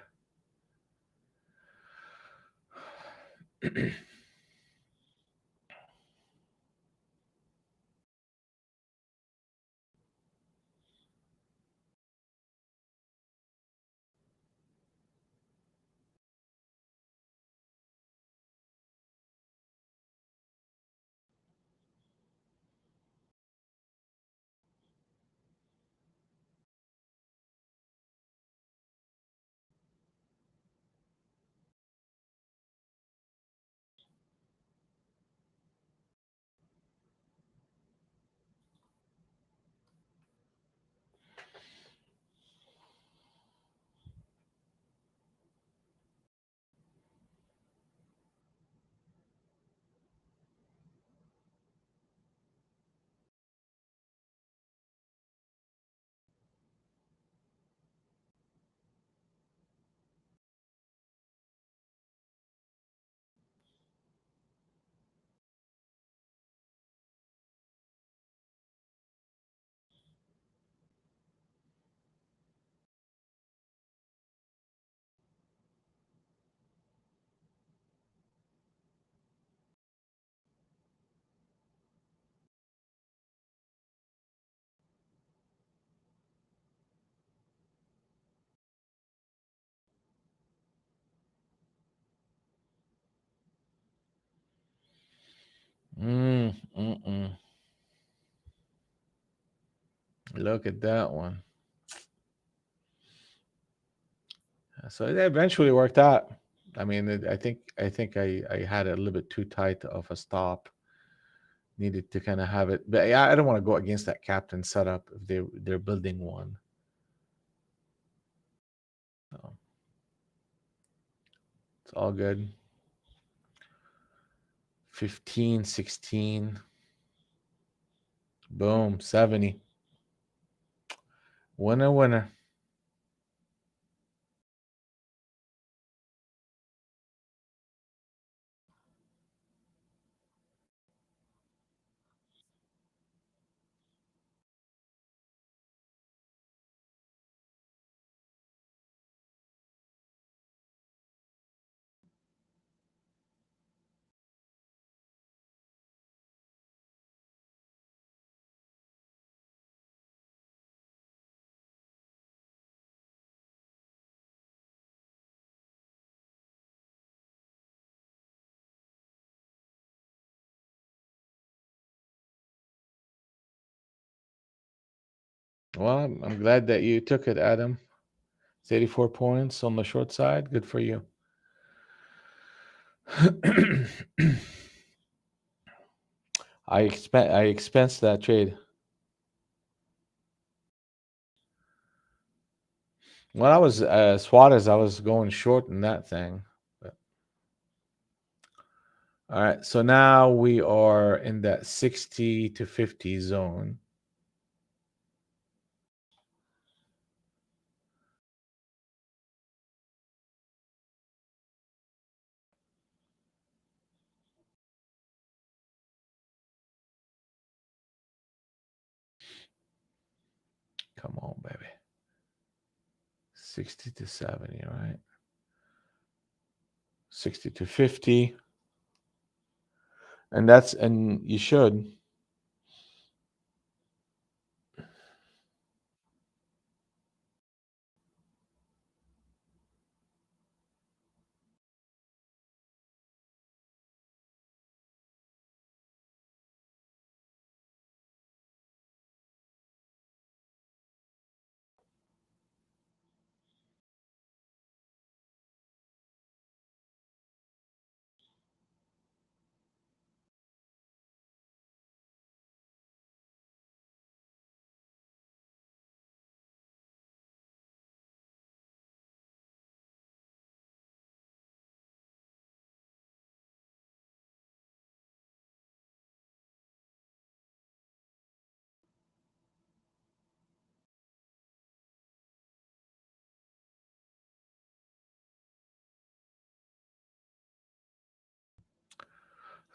Look at that one. So it eventually worked out. I mean, I had a little bit too tight of a stop. Needed to kind of have it, but yeah, I don't want to go against that captain setup if they're building one. So it's all good. 15, 16. Boom, 70. Winner, winner. Well, I'm glad that you took it, Adam. It's 84 points on the short side. Good for you. I expense that trade. Well, I was Suarez. I was going short in that thing. But, all right, so now we are in that 60 to 50 zone. Come on, baby. 60 to 70, right? 60 to 50. And you should.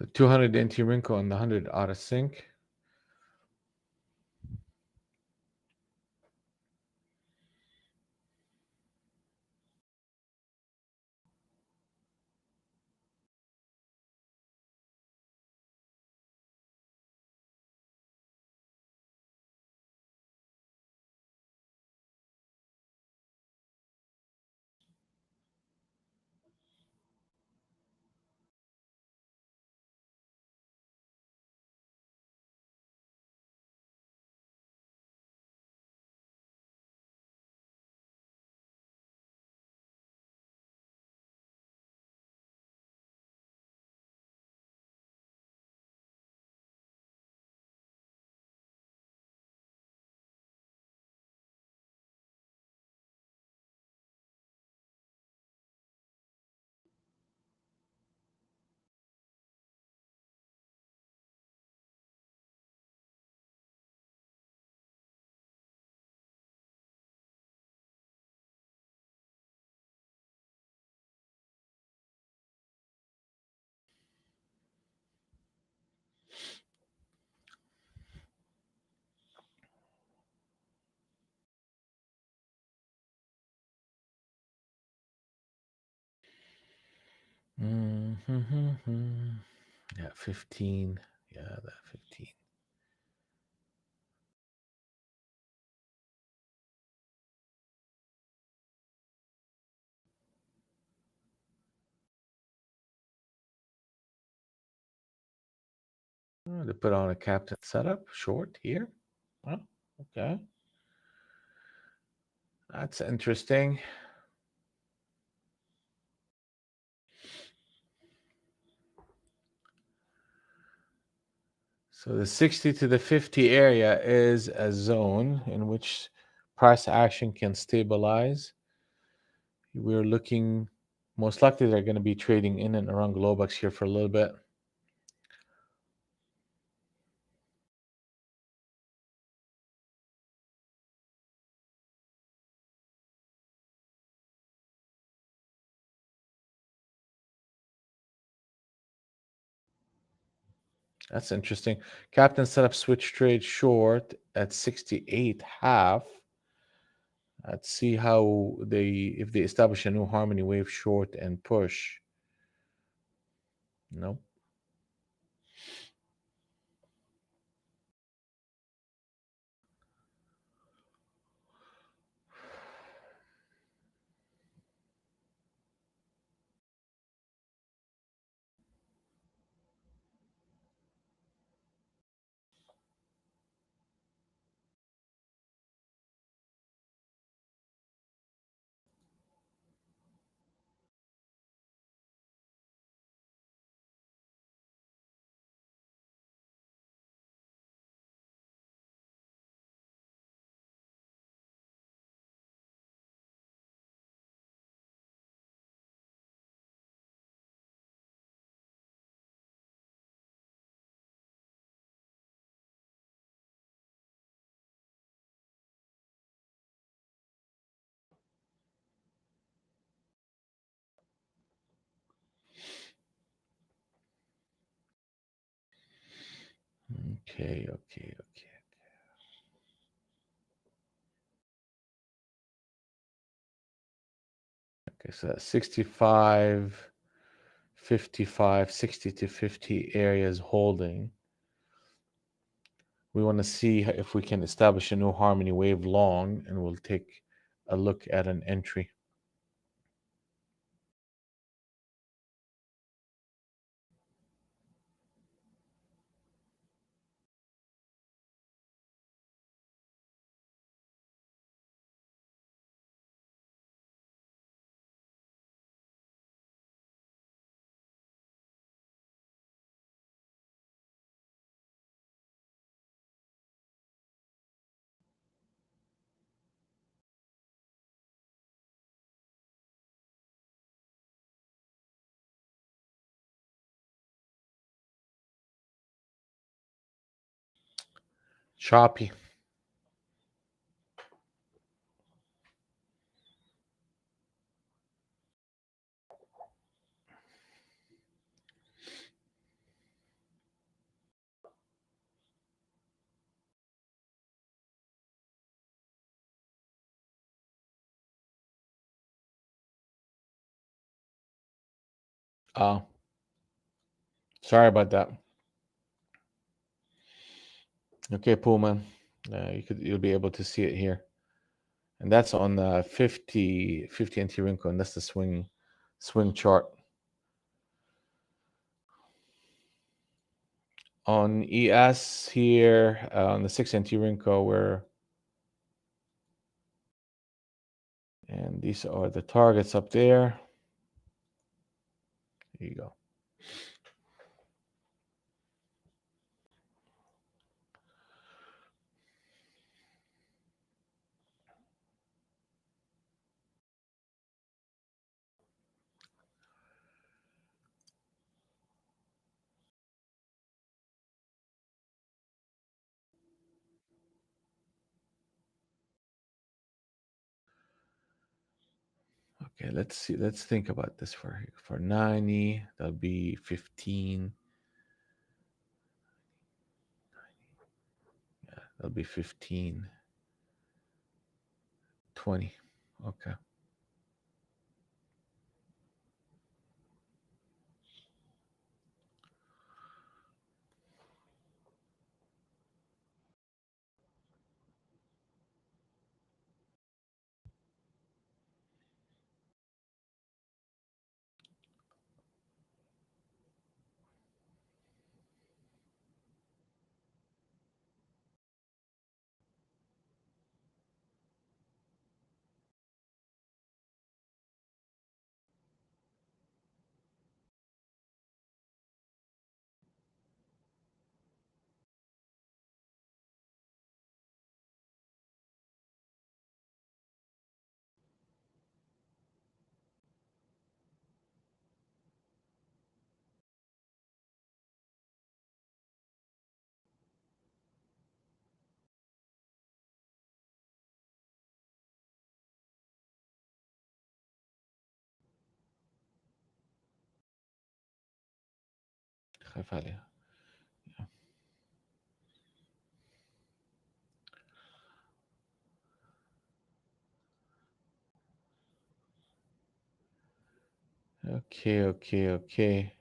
The 200 NT wrinkle and the 100 out of sync. Mm-hmm. Yeah, 15. Yeah, that 15. Oh, they put on a captain setup short here. Oh, okay. That's interesting. So the 60 to the 50 area is a zone in which price action can stabilize. We're looking, most likely they're going to be trading in and around Globex here for a little bit. That's interesting. Captain set up switch trade short at 68 half. Let's see how if they establish a new harmony wave short and push. Nope. Okay. Okay, so that's 65, 55, 60 to 50 areas holding. We want to see if we can establish a new harmony wave long, and we'll take a look at an entry. Choppy. Sorry about that. Okay, Pullman. You'll be able to see it here. And that's on the 50 NT Rinko, and that's the swing chart. On ES here, on the 6 NT Rinko, and these are the targets up there. There you go. Okay, let's see. Let's think about this for 90. That'll be 15. Yeah, that'll be 15. 20. Okay. خايف عليها. Okay, okay, okay.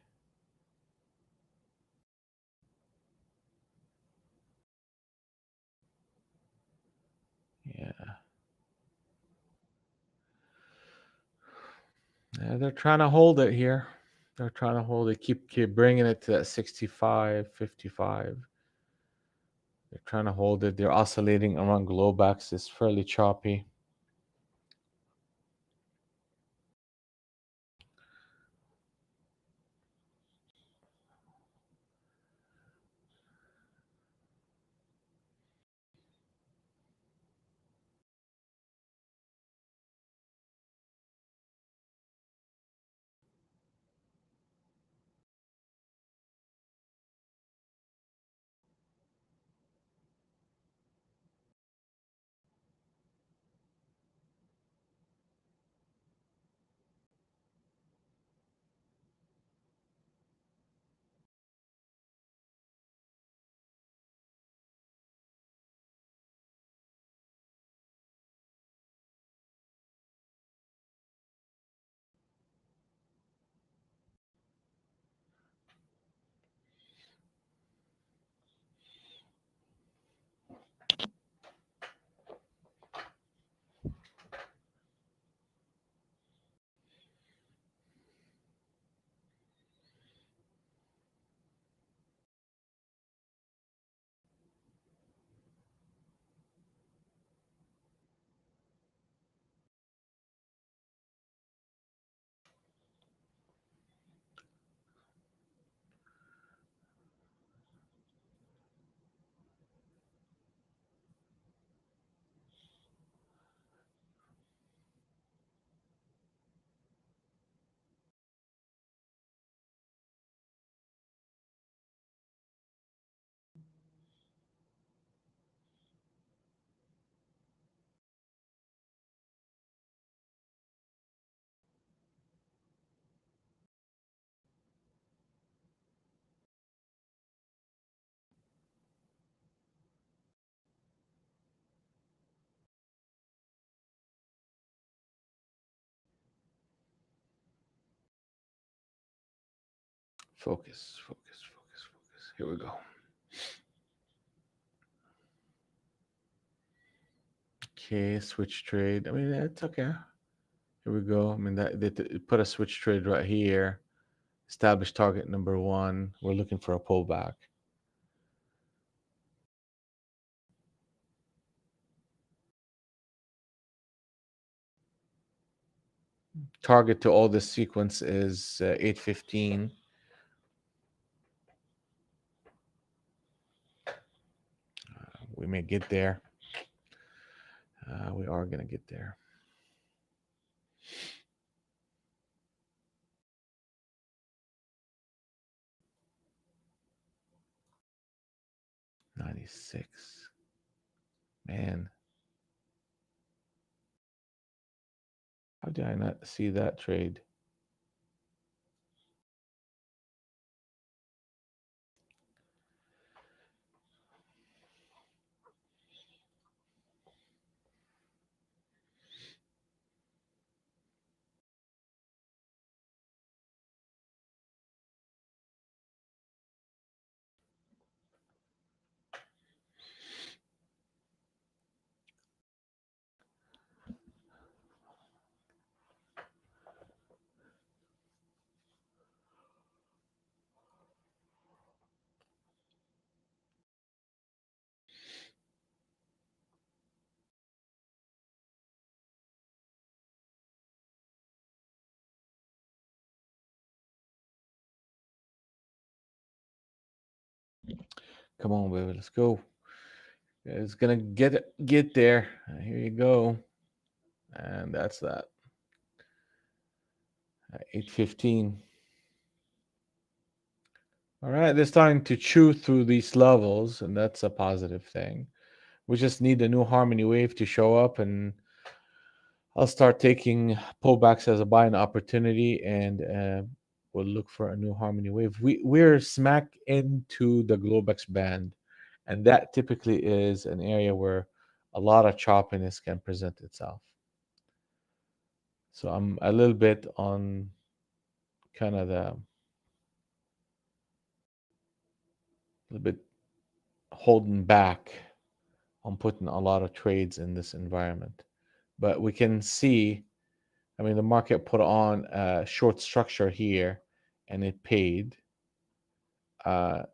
Yeah. Yeah, they're trying to hold it here. They're trying to hold it. Keep bringing it to that 65, 55. They're trying to hold it. They're oscillating around Globex. It's fairly choppy. Focus, focus, focus, focus. Here we go. Okay, switch trade. I mean, it's okay. Here we go. I mean, that they put a switch trade right here. Establish target number one. We're looking for a pullback. Target to all this sequence is 815. We may get there. We are going to get there. $96. Man, how did I not see that trade? Come on, baby, let's go. It's gonna get there. Here you go, and that's that. 815. All right, they're starting to chew through these levels, and that's a positive thing. We just need a new harmony wave to show up, and I'll start taking pullbacks as a buying opportunity and we'll look for a new harmony wave. We're smack into the Globex band, and that typically is an area where a lot of choppiness can present itself. So I'm a little bit on kind of the little bit holding back on putting a lot of trades in this environment. But we can see, I mean, the market put on a short structure here and it paid,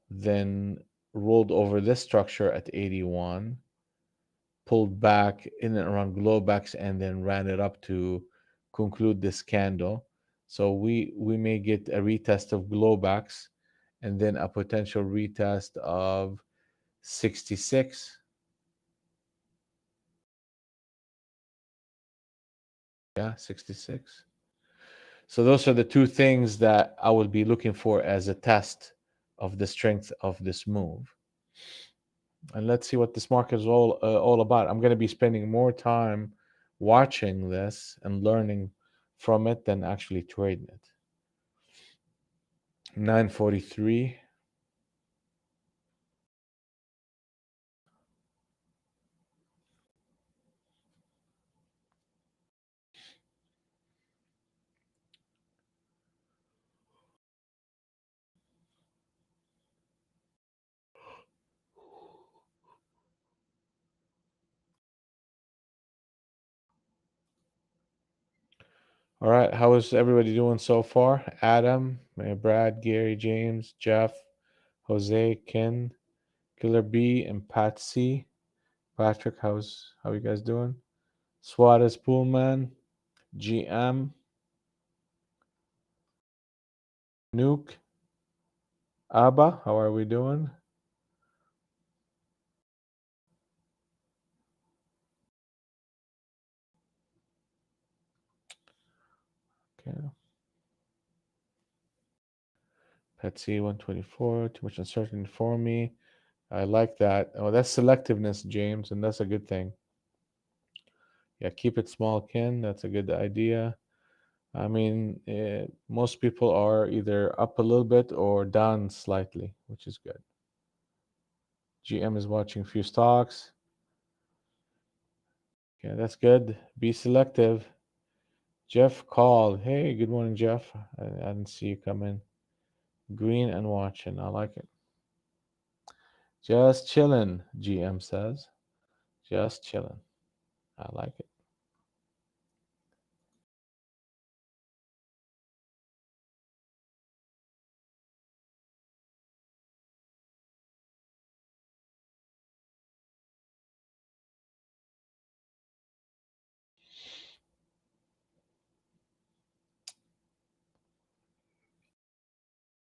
then rolled over this structure at 81, pulled back in and around Globex, and then ran it up to conclude this candle. So we may get a retest of Globex and then a potential retest of 66. Yeah, 66. So those are the two things that I would be looking for as a test of the strength of this move. And let's see what this market is all about. I'm going to be spending more time watching this and learning from it than actually trading it. 943. All right, how is everybody doing so far? Adam, Brad, Gary, James, Jeff, Jose, Ken, Killer B, and Patsy. Patrick, how you guys doing? Suarez Poolman, GM, Nuke, Abba, how are we doing? Okay. Patsy 124, too much uncertainty for me. I like that. Oh, that's selectiveness, James, and that's a good thing. Yeah, keep it small, Ken. That's a good idea. I mean, most people are either up a little bit or down slightly, which is good. GM is watching few stocks. Okay, that's good. Be selective. Jeff called. Hey, good morning, Jeff. I didn't see you come in. Green and watching. I like it. Just chilling, GM says. Just chilling. I like it.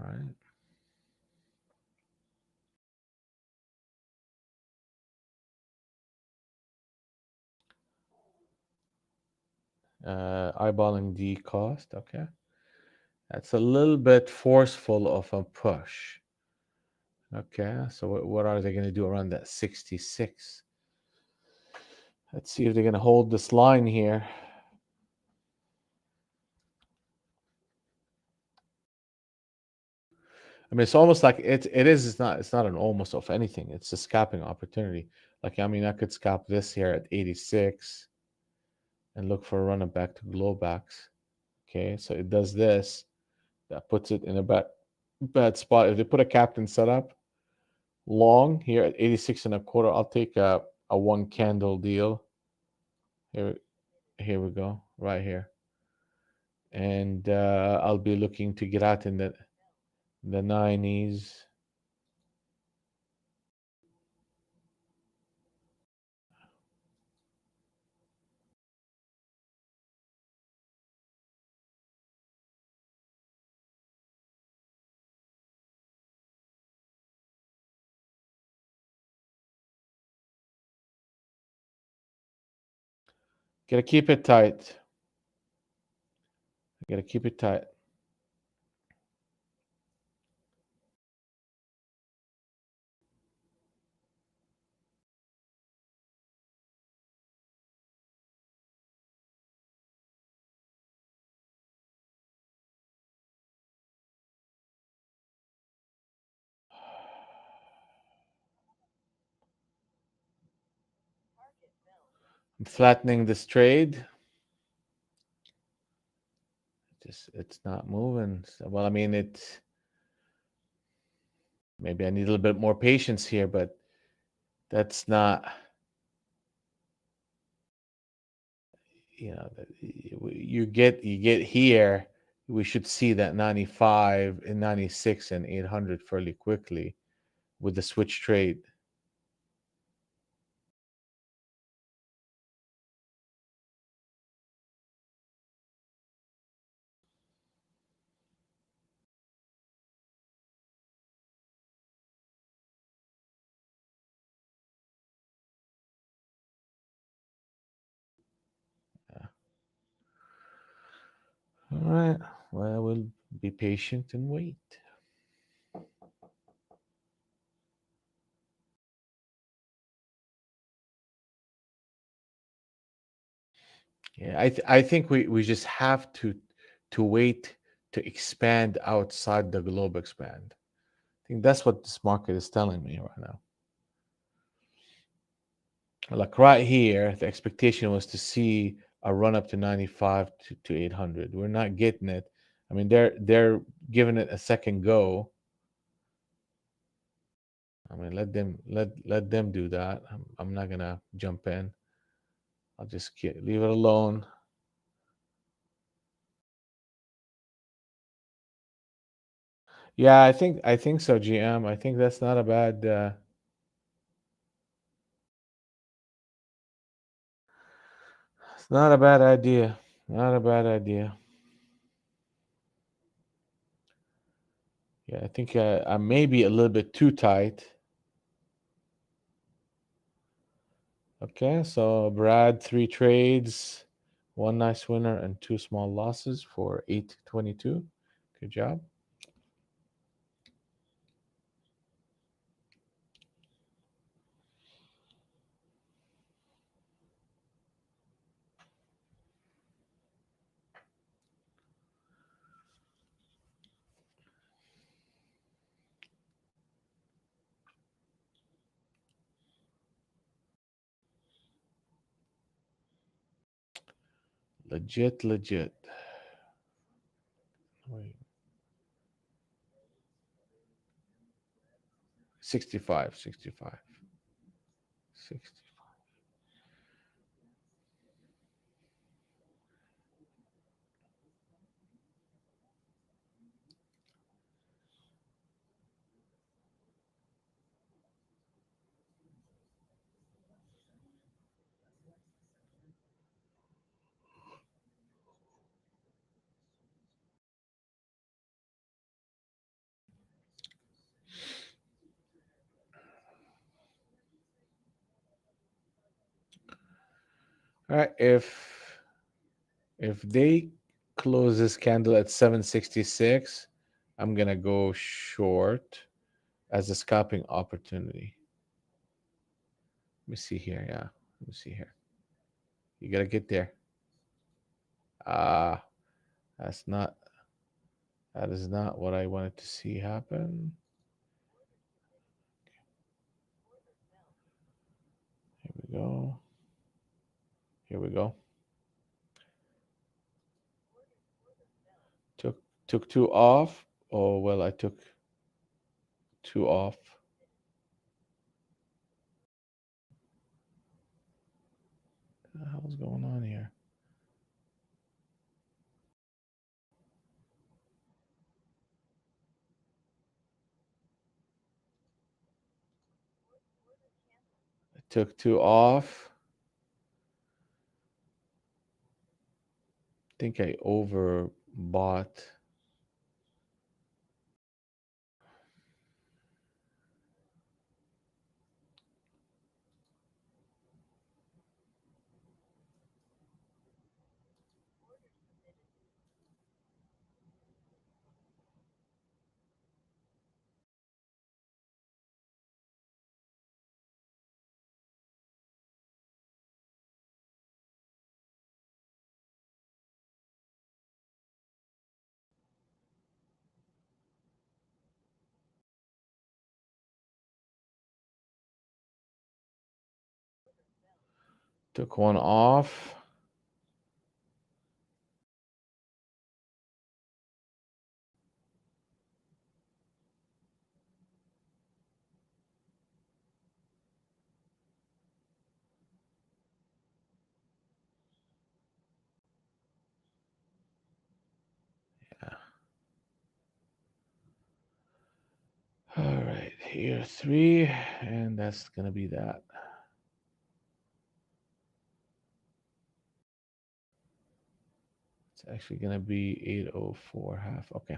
All right. Eyeballing the cost. Okay. That's a little bit forceful of a push. Okay. So what are they going to do around that 66? Let's see if they're going to hold this line here. I mean, it's almost like it's not an almost of anything. It's a scalping opportunity. Like, I mean, I could scalp this here at 86 and look for a run back to Globex. Okay. So it does this. That puts it in a bad spot. If they put a captain setup long here at 86 and a quarter, I'll take a one candle deal. Here we go, right here. And I'll be looking to get out in the 90s. Gotta keep it tight. Gotta keep it tight. I'm flattening this trade. Just it's not moving. So, well, I mean, it maybe I need a little bit more patience here, but that's not, you get here. We should see that 95 and 96 and 800 fairly quickly with the switch trade. All right. Well, we'll be patient and wait. Yeah, I think we just have to wait to expand outside the globe expand. I think that's what this market is telling me right now. Like right here, the expectation was to see a run up to 95 to 800. We're not getting it. I mean, they're giving it a second go. I mean, let them do that. I'm not gonna jump in. I'll just leave it alone. Yeah, I think so, GM. I think that's not a bad. It's not a bad idea. Not a bad idea. Yeah, I think I may be a little bit too tight. Okay, so Brad, 3 trades, one nice winner and 2 small losses for 822. Good job. Legit, legit. Wait, 65, 65, 60. All right, if they close this candle at 766, I'm gonna go short as a scalping opportunity. Let me see here. Yeah, let me see here. You gotta get there. Ah, that's not. That is not what I wanted to see happen. Here we go. Here we go. Took two off. Oh well, I took two off. What the hell's going on here? I took two off. I think I overbought. Took one off. Yeah. All right, here 3, and that's gonna be that. It's actually gonna be 804 half. Okay.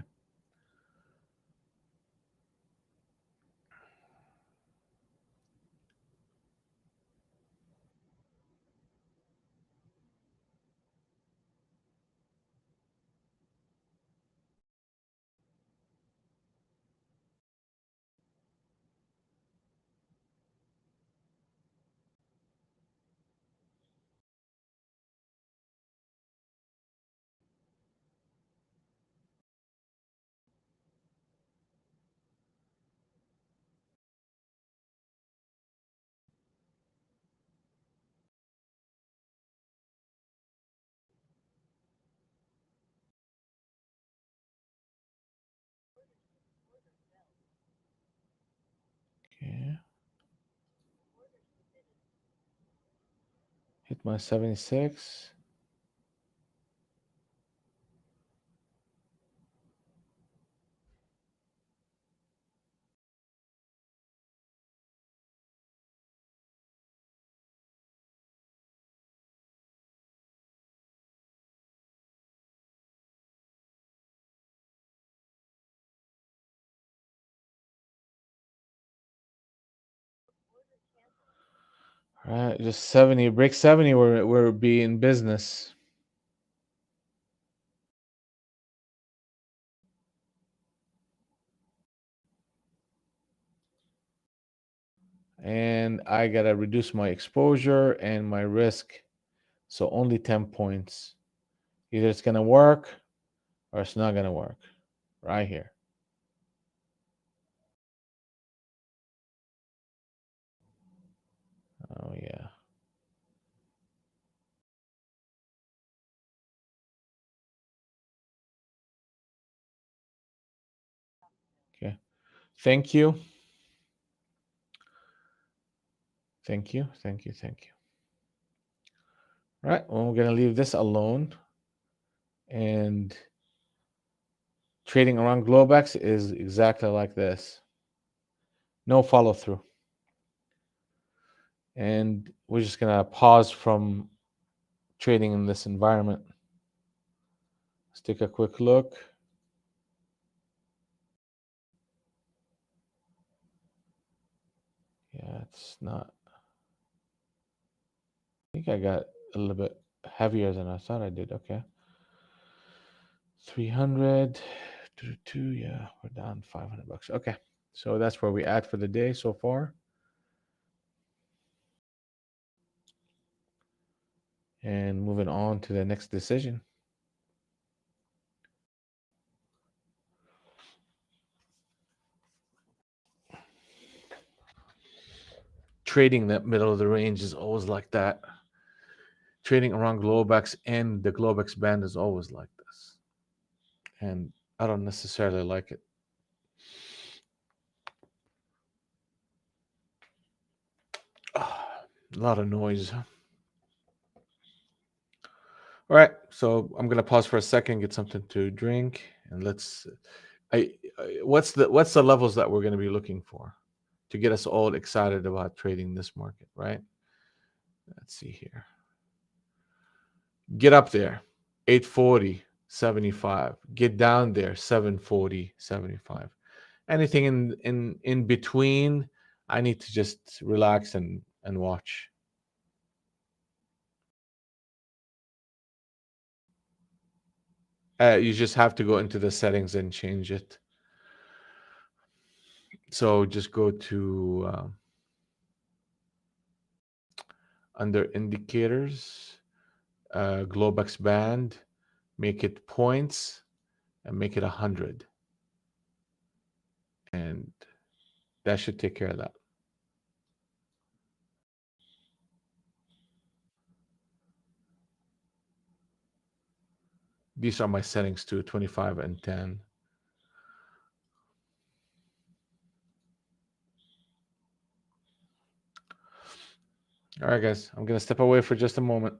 Okay. Hit my 76. All right, just 70. Break 70, we're be in business. And I gotta reduce my exposure and my risk. So only 10 points. Either it's gonna work or it's not gonna work. Right here. Oh yeah. Okay. Thank you. Thank you. Thank you. Thank you. All right. Well, we're gonna leave this alone. And trading around Globex is exactly like this. No follow through. And we're just gonna pause from trading in this environment. Let's take a quick look. Yeah, it's not. I think I got a little bit heavier than I thought I did. Okay. 300 to 2. Yeah, we're down $500. Okay. So that's where we at for the day so far. And moving on to the next decision. Trading that middle of the range is always like that. Trading around Globex and the Globex band is always like this. And I don't necessarily like it. A lot of noise. All right, so I'm gonna pause for a second, get something to drink, and let's. What's the levels that we're gonna be looking for to get us all excited about trading this market, right? Let's see here. Get up there, 840, 75. Get down there, 740, 75. Anything in between, I need to just relax and watch. You just have to go into the settings and change it. So just go to under indicators, Globex band, make it points, and make it 100, and that should take care of that. These are my settings too, 25 and 10. All right, guys, I'm going to step away for just a moment.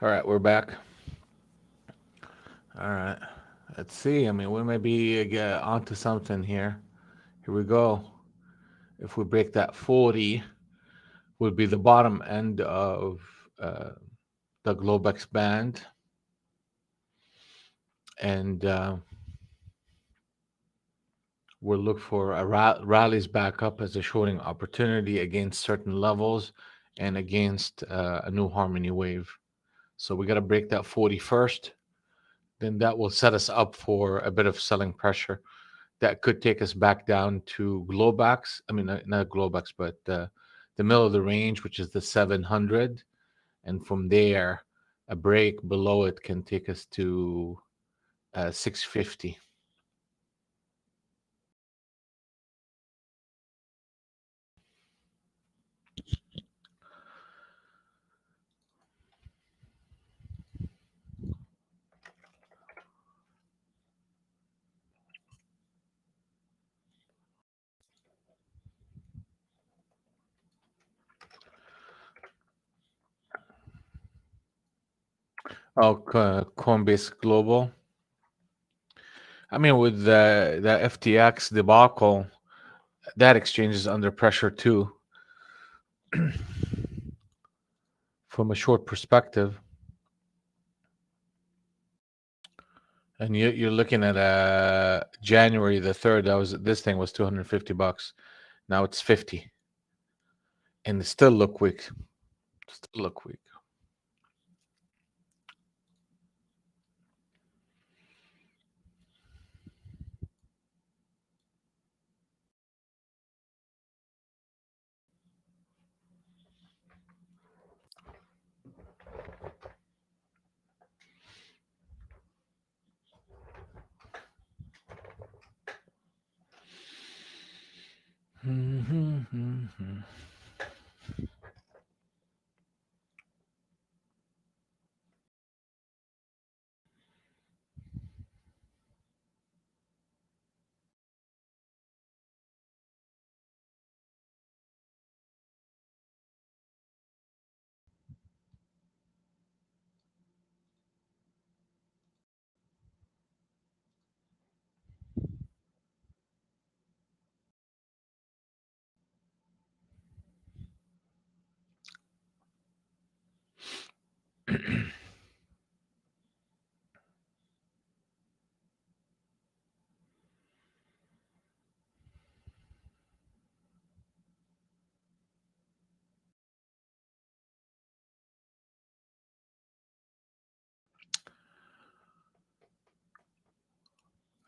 All right, we're back. All right, let's see. I mean, we may be onto something here. Here we go. If we break that 40, would be the bottom end of uh, the Globex band, and we'll look for rallies back up as a shorting opportunity against certain levels and against a new harmony wave. So we got to break that 40 first. Then that will set us up for a bit of selling pressure that could take us back down to Globex. I mean, not Globex, but the middle of the range, which is the 700. And from there, a break below it can take us to 650. Oh, Coinbase Global. I mean, with the FTX debacle, that exchange is under pressure too, from a short perspective. And you're looking at January the 3rd. This thing was $250. Now it's 50, and it still look weak. Still look weak.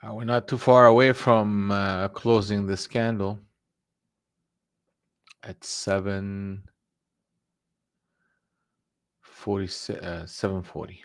We're not too far away from closing this candle at 740.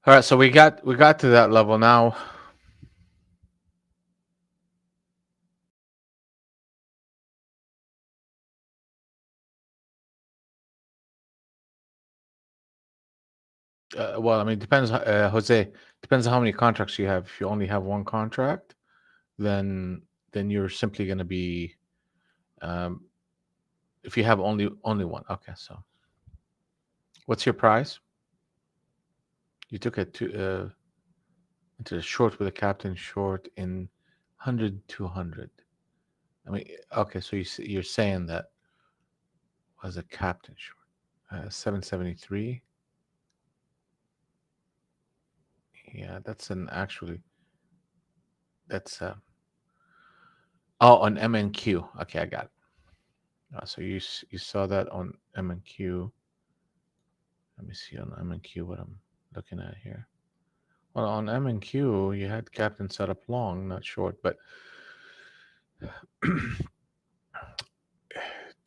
All right, so we got to that level now. Well, I mean, depends, Jose. Depends on how many contracts you have. If you only have one contract, then you're simply going to be. Um, if you have only one, okay. So, what's your price? You took it into the short with a captain short in 100, 200. I mean, okay, so you're saying that was a captain short. 773. Yeah, that's an actually, that's oh, on MNQ. Okay, I got it. So you saw that on MNQ. Let me see on MNQ what I'm looking at here. Well, on MNQ, you had captain set up long, not short, but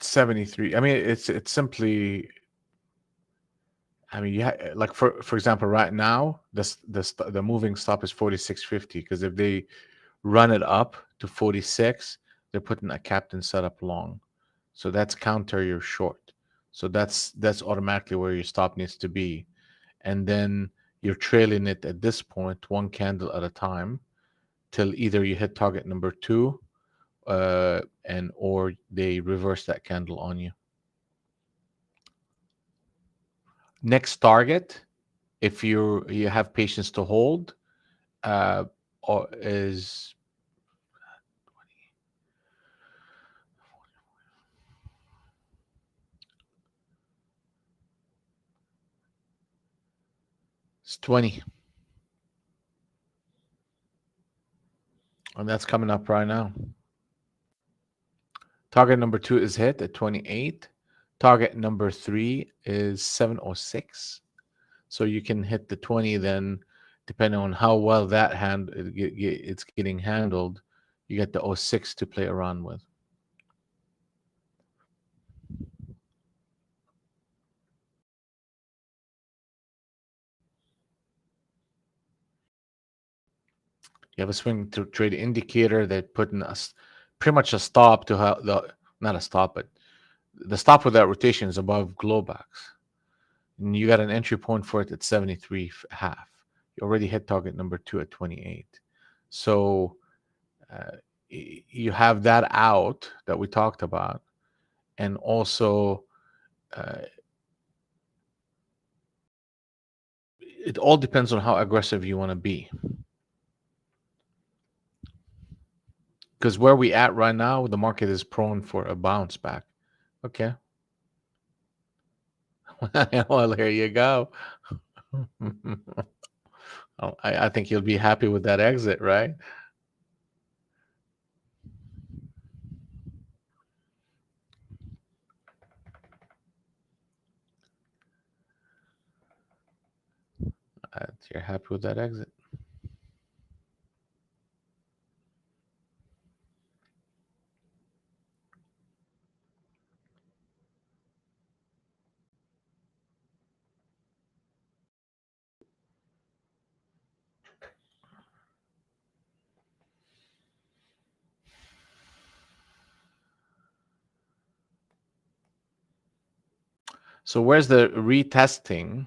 73. I mean, it's simply. I mean, yeah, like for example, right now, the moving stop is 46.50 because if they run it up to 46, they're putting a captain set up long, so that's counter your short. So that's automatically where your stop needs to be, and then you're trailing it at this point, one candle at a time, till either you hit target number two, and or they reverse that candle on you. Next target, if you have patience to hold, uh, or is it's 20, and that's coming up right now. Target number two is hit at 28. Target number three is 706. So you can hit the 20, then depending on how well that it's getting handled, you get the 06 to play around with. You have a swing to trade indicator that put in pretty much a stop to how the not a stop, but the stop with that rotation is above Globex. And you got an entry point for it at 73 half. You already hit target number two at 28. So uh, you have that out that we talked about. And also, uh, it all depends on how aggressive you want to be. Because where we at right now, the market is prone for a bounce back. Okay. Well, here you go. Oh, I think you'll be happy with that exit, right? You're happy with that exit. So where's the retesting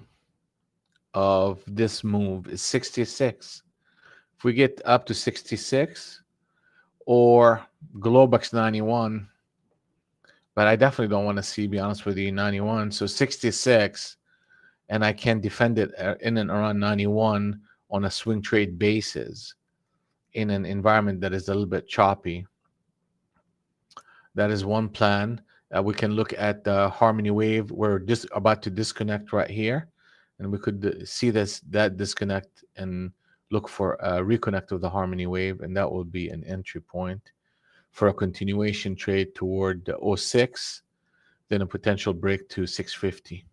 of this move is 66. If we get up to 66 or Globex 91, but I definitely don't want to see, be honest with you, 91. So 66, and I can defend it in and around 91 on a swing trade basis in an environment that is a little bit choppy. That is one plan. We can look at the harmony wave. We're just about to disconnect right here, and we could see that disconnect and look for a reconnect of the harmony wave, and that will be an entry point for a continuation trade toward the 06, then a potential break to 650.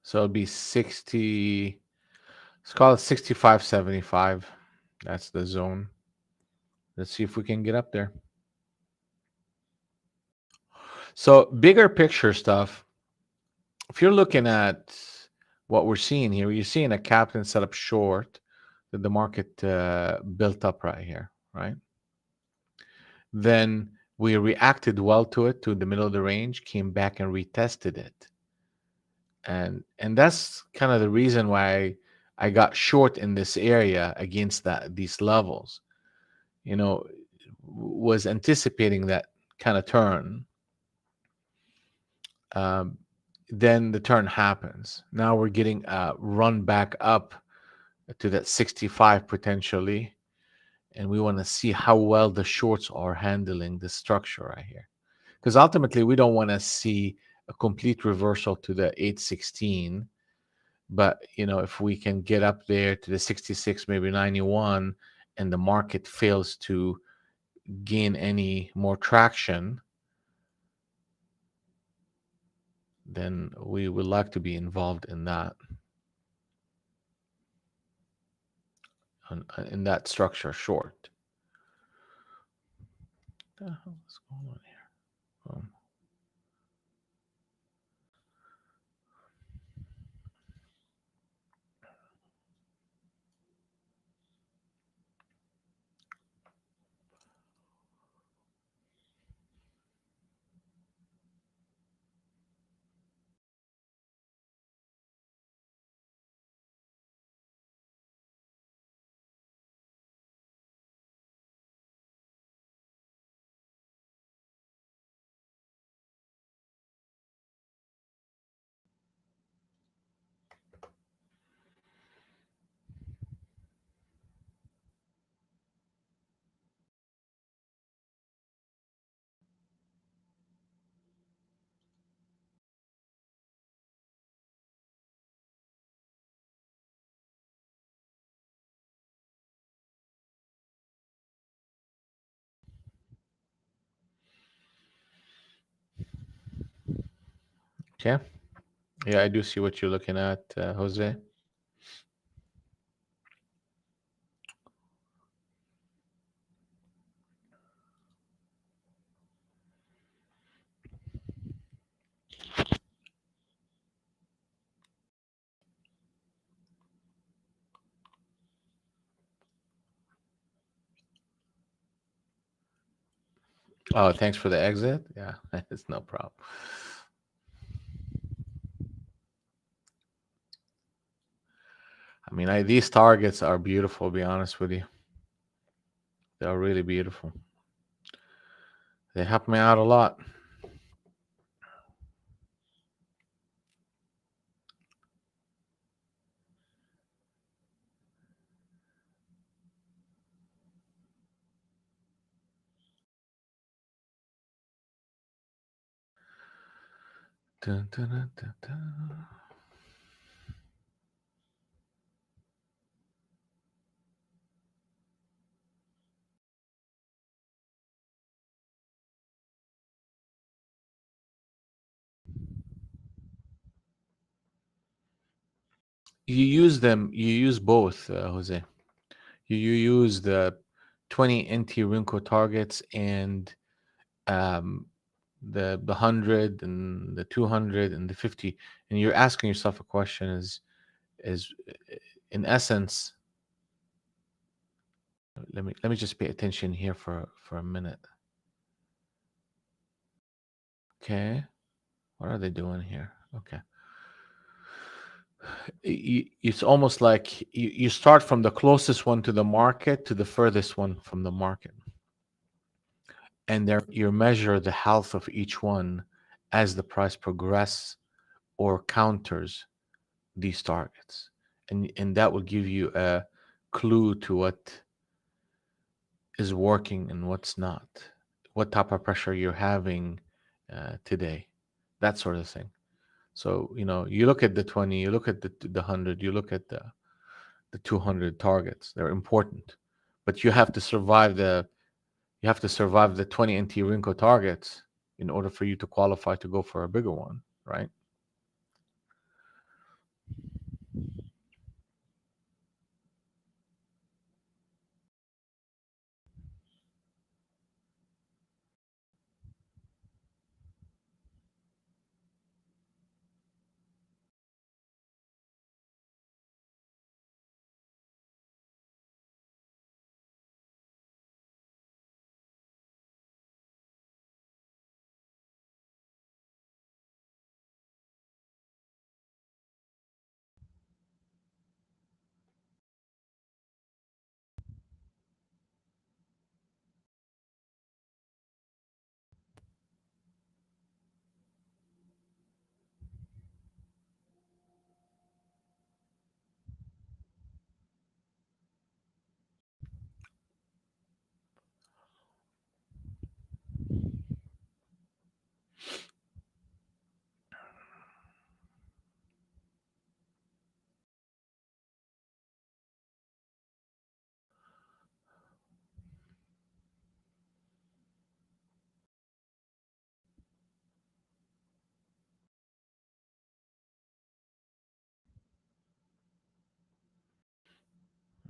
So it'll be 60. Let's call it 65.75. That's the zone. Let's see if we can get up there. So bigger picture stuff. If you're looking at what we're seeing here, you're seeing a captain set up short that the market built up right here, right? Then we reacted well to it, to the middle of the range, came back and retested it. And that's kind of the reason why I got short in this area against these levels. You know, was anticipating that kind of turn. Um, then the turn happens. Now we're getting run back up to that 65 potentially, and we want to see how well the shorts are handling the structure right here, because ultimately we don't want to see a complete reversal to the 816. But if we can get up there to the 66, maybe 91, and the market fails to gain any more traction, then we would like to be involved in that, in that structure short. What the hell is going on here? Okay. Yeah, I do see what you're looking at, Jose. Oh, thanks for the exit. Yeah, it's no problem. I mean, these targets are beautiful, to be honest with you. They're really beautiful. They help me out a lot. Dun, dun, dun, dun, dun. You use them. You use both, Jose. You use the 20 NT Rinko targets and um, the 100 and the 200 and the 50, and you're asking yourself a question: is in essence. Let me just pay attention here for a minute. Okay, what are they doing here? Okay. It's almost like you start from the closest one to the market to the furthest one from the market, and there you measure the health of each one as the price progresses or counters these targets, and that will give you a clue to what is working and what's not, what type of pressure you're having today, that sort of thing. So you look at the 20, you look at the 100, you look at the 200 targets. They're important, but you have to survive the 20 NT Rinko targets in order for you to qualify to go for a bigger one, right?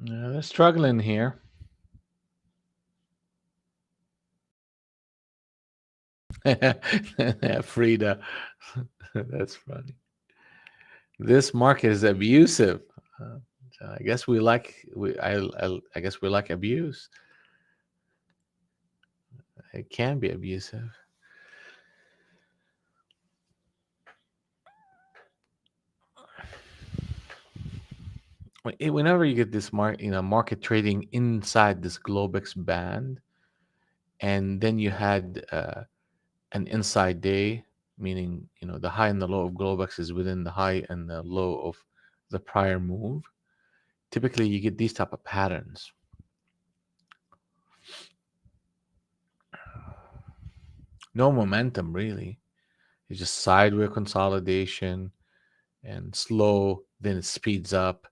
Yeah, they're struggling here. Frida, that's funny. This market is abusive. Uh, I guess we like I guess we like abuse. It can be abusive. Whenever you get this market trading inside this Globex band, and then you had an inside day, meaning the high and the low of Globex is within the high and the low of the prior move. Typically, you get these type of patterns. No momentum really. It's just sideways consolidation and slow, then it speeds up.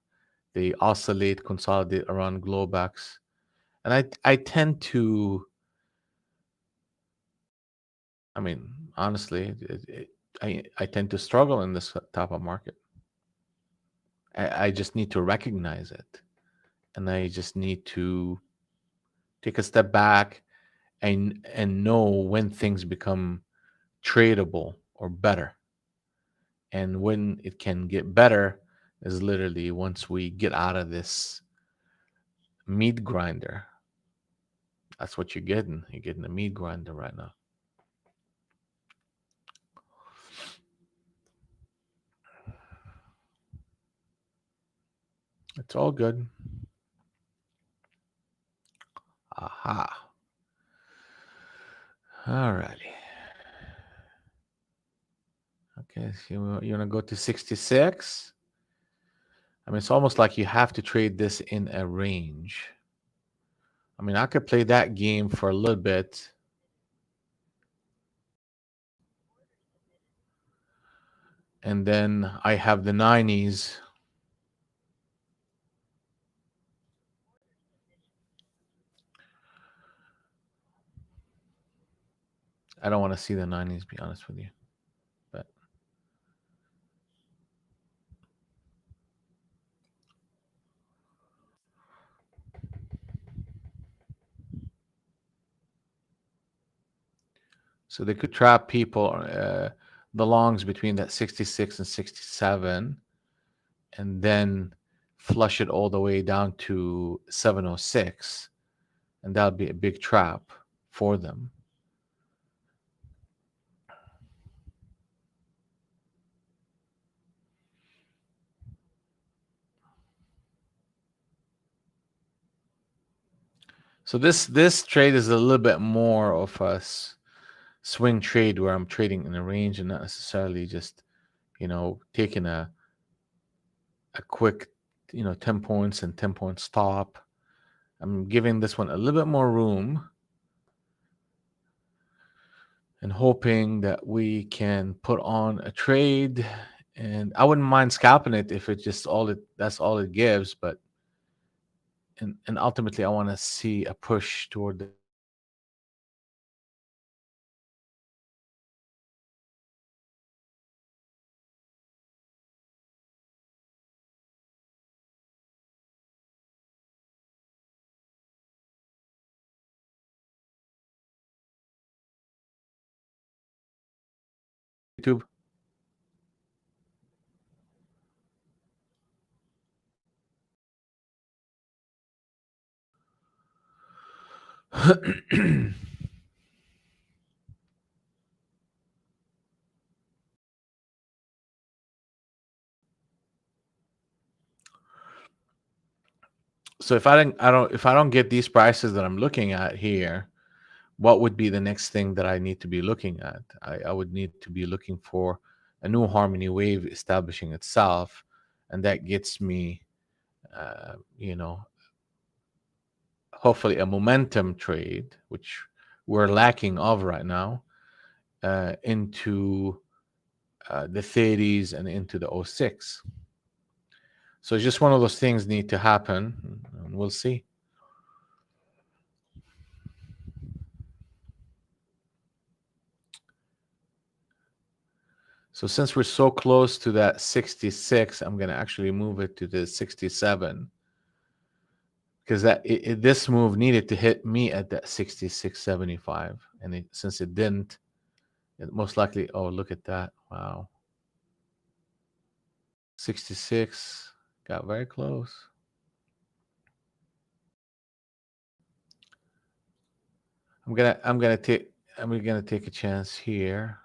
They oscillate, consolidate around Globex. And I tend to, I mean, honestly, I tend to struggle in this type of market. I just need to recognize it. And I just need to take a step back and know when things become tradable or better. And when it can get better is literally once we get out of this meat grinder. That's what you're getting. You're getting a meat grinder right now. It's all good. Aha. All righty. Okay, so you want to go to 66? I mean, it's almost like you have to trade this in a range. I mean, I could play that game for a little bit. And then I have the 90s. I don't want to see the 90s, be honest with you. But so they could trap people, the longs between that 66 and 67, and then flush it all the way down to 706. And that would be a big trap for them. So this trade is a little bit more of a swing trade where I'm trading in a range and not necessarily just taking a quick 10 points and 10 point stop. I'm giving this one a little bit more room and hoping that we can put on a trade. And I wouldn't mind scalping it if it just that's all it gives, but and ultimately I want to see a push toward the YouTube. So if I don't get these prices that I'm looking at here, what would be the next thing that I need to be looking at? I would need to be looking for a new harmony wave establishing itself, and that gets me, uh, you know, hopefully a momentum trade, which we're lacking of right now, into the 30s and into the '06. So it's just one of those things need to happen, and we'll see. So since we're so close to that 66, I'm going to actually move it to the 67. because this move needed to hit me at that 66.75, and since it didn't, it most likely. Oh, look at that! Wow, 66 got very close. I'm gonna take a chance here.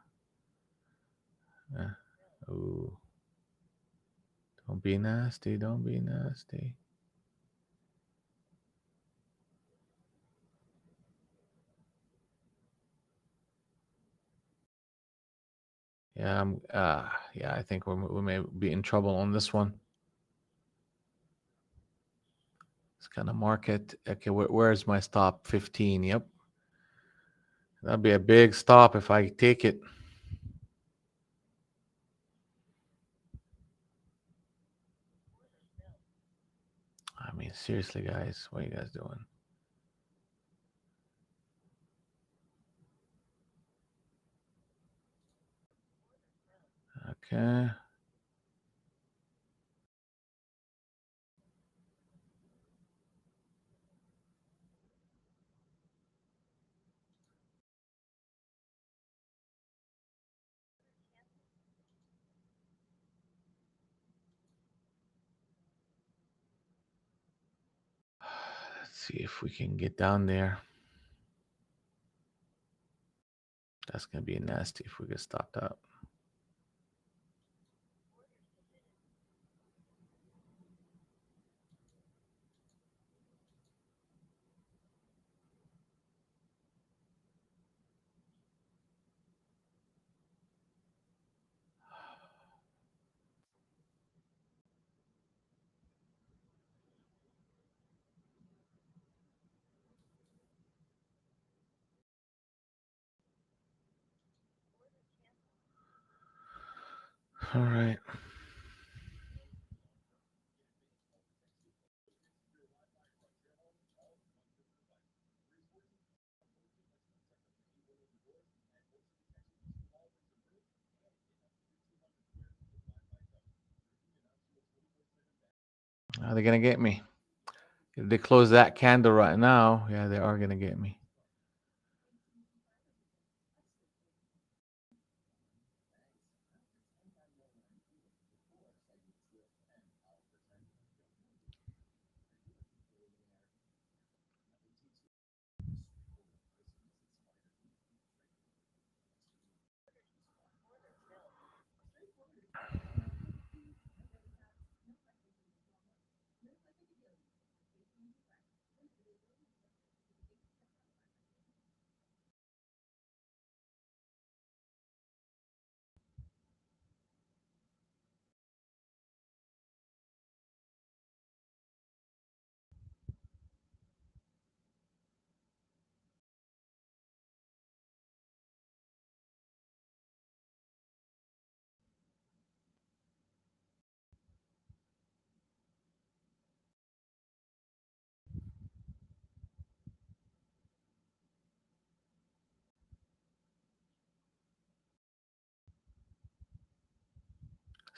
Ooh, don't be nasty! Don't be nasty! Yeah, yeah, I think we may be in trouble on this one. It's kind of market. Okay, where's my stop? 15. Yep, that'd be a big stop if I take it. I mean, seriously, guys, what are you guys doing? Okay. Let's see if we can get down there. That's gonna be nasty if we get stopped up. All right. Are they gonna get me? If they close that candle right now, yeah, they are gonna get me.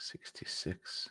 $66.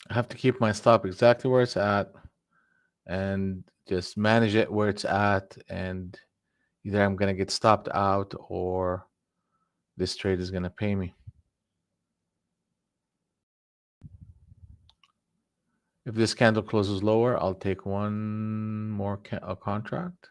I have to keep my stop exactly where it's at and just manage it where it's at, and either I'm going to get stopped out or this trade is going to pay me. If this candle closes lower, I'll take one more contract.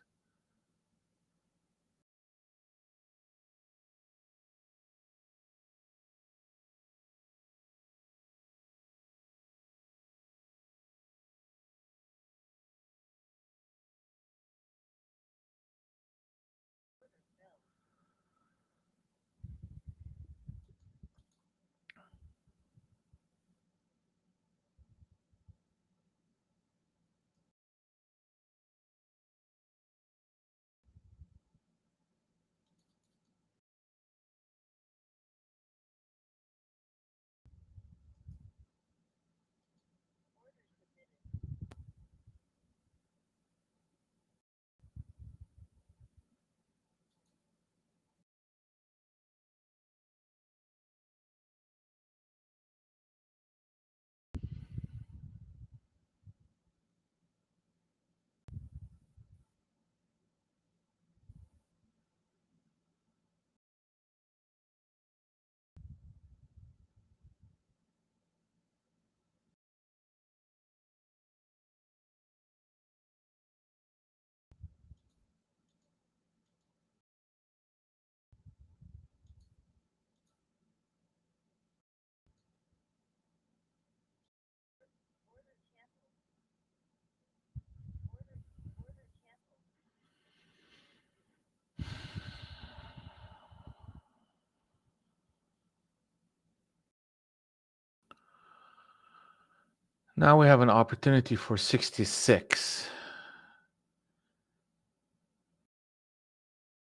Now we have an opportunity for 66.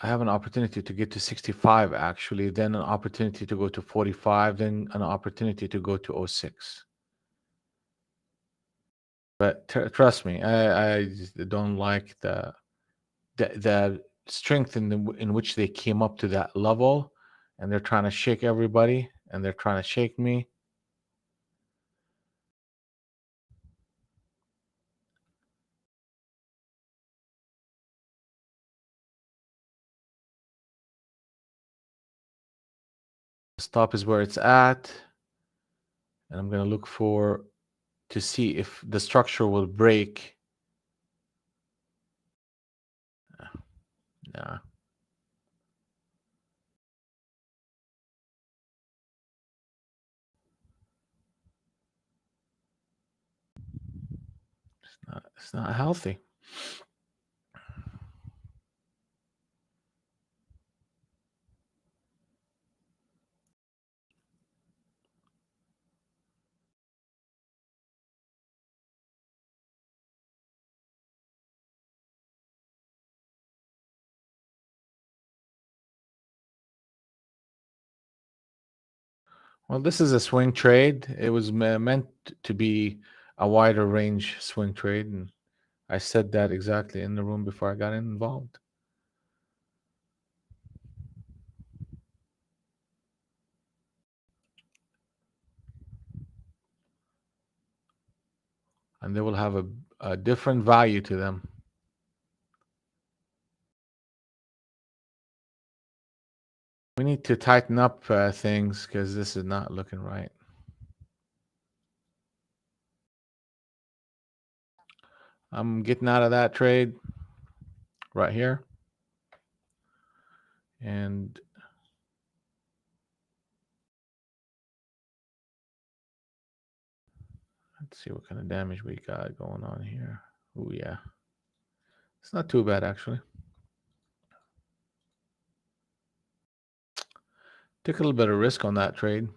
I have an opportunity to get to 65 actually, then an opportunity to go to 45, then an opportunity to go to 06. But trust me, I just don't like the strength in which they came up to that level, and they're trying to shake everybody, and they're trying to shake me. Stop is where it's at, and I'm going to look for to see if the structure will break. Nah, it's not healthy. Well, this is a swing trade. It was meant to be a wider range swing trade, and I said that exactly in the room before I got involved. And they will have a different value to them. We need to tighten up things because this is not looking right. I'm getting out of that trade right here. And let's see what kind of damage we got going on here. Oh, yeah. It's not too bad, actually. Took a little bit of risk on that trade.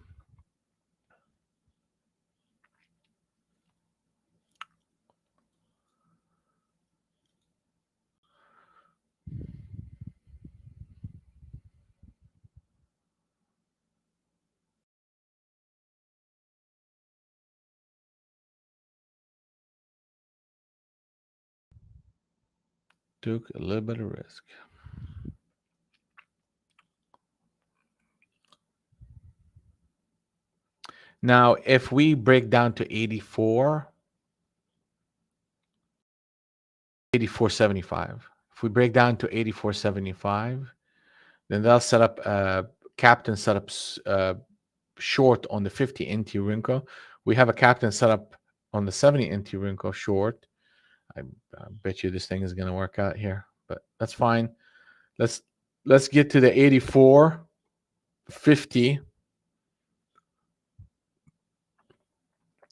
Took a little bit of risk. Now, if we break down to 84.75. If we break down to 84.75, then they'll set up captain setups short on the 50 NT Rinko. We have a captain set up on the 70 NT Rinko short. I bet you this thing is going to work out here, but that's fine. Let's get to the 84.50,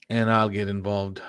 and I'll get involved.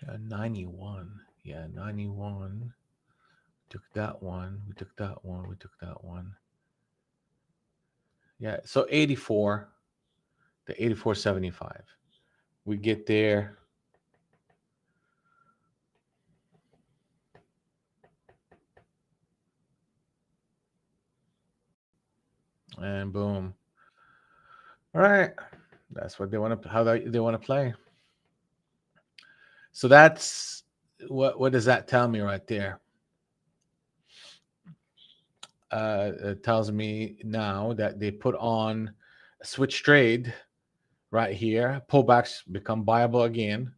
Yeah, 91. Yeah, 91. Took that one. We took that one. We took that one. Yeah, so 84, the 84.75. We get there. And boom. All right. That's what they want to, how they want to play. So that's what does that tell me right there? It tells me now that they put on a switch trade right here. Pullbacks become viable again,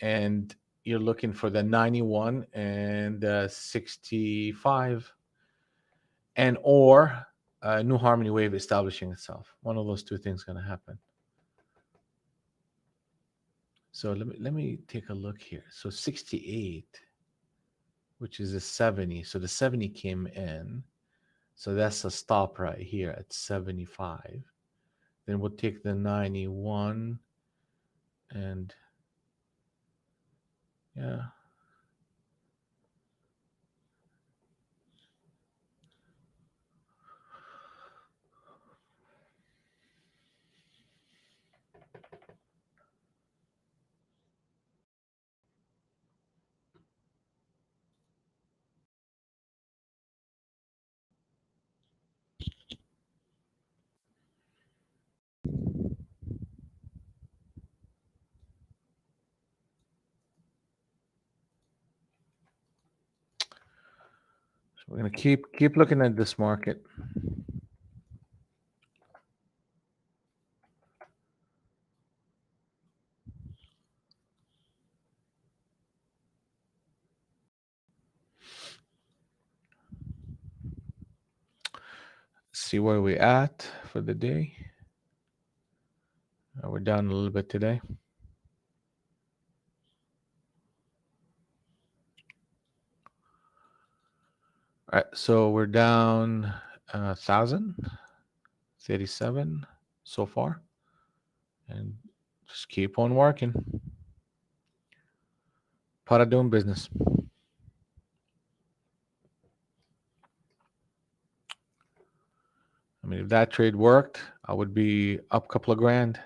and you're looking for the 91 and 65, and or a new harmony wave establishing itself. One of those two things going to happen. So let me take a look here. So 68, which is a 70. So the 70 came in. So that's a stop right here at 75. Then we'll take the 91 and yeah. So we're gonna keep looking at this market. See where we at for the day. We're down a little bit today. All right, so we're down 1,037 so far, and just keep on working. Para doing business. I mean, if that trade worked, I would be up a couple of grand.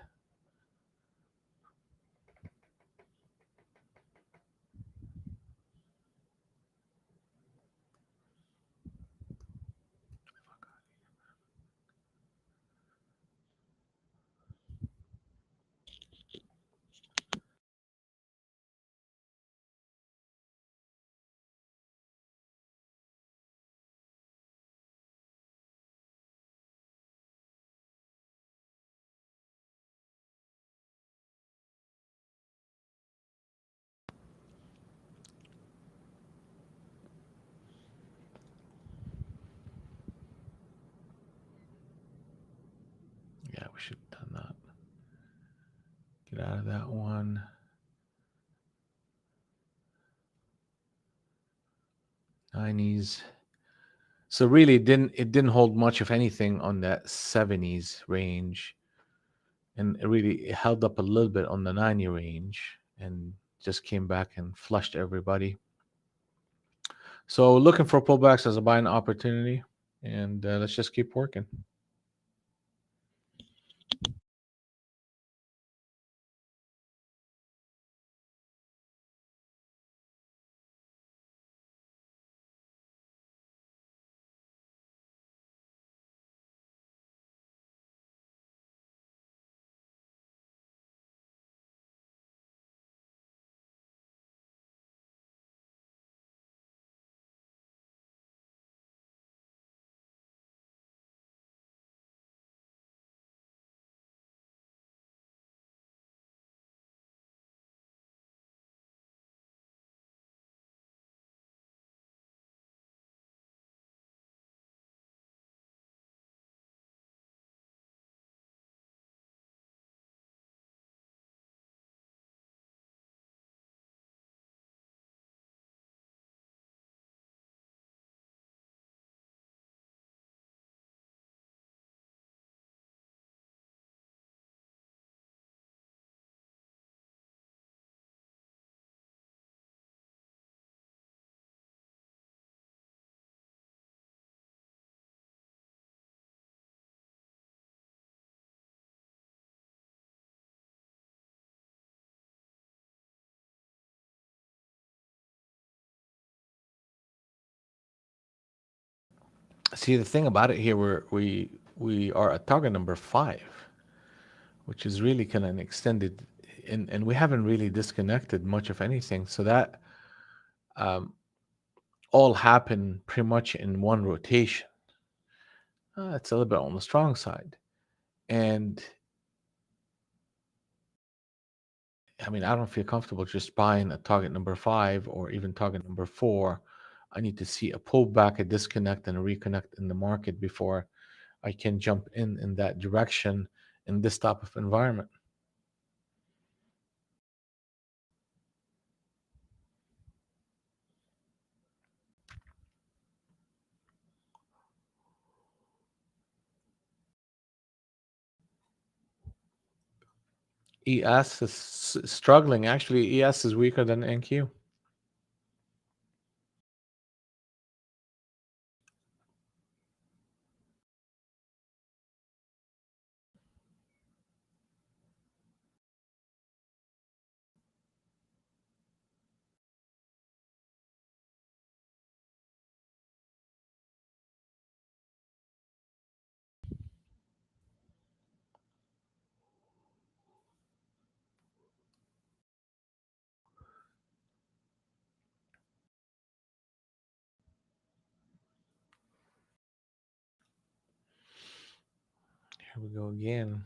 we should have done that. Get out of that one. '90s. So really, it didn't hold much of anything on that '70s range, and it really held up a little bit on the '90 range, and just came back and flushed everybody. So looking for pullbacks as a buying opportunity, and let's just keep working. See, the thing about it here, we are at target number 5, which is really kind of an extended, and we haven't really disconnected much of anything. So that um, all happened pretty much in one rotation. It's a little bit on the strong side, and I mean, I don't feel comfortable just buying a target number 5 or even target number 4. I need to see a pullback, a disconnect, and a reconnect in the market before I can jump in that direction in this type of environment. ES is struggling. Actually, ES is weaker than NQ. Here we go again.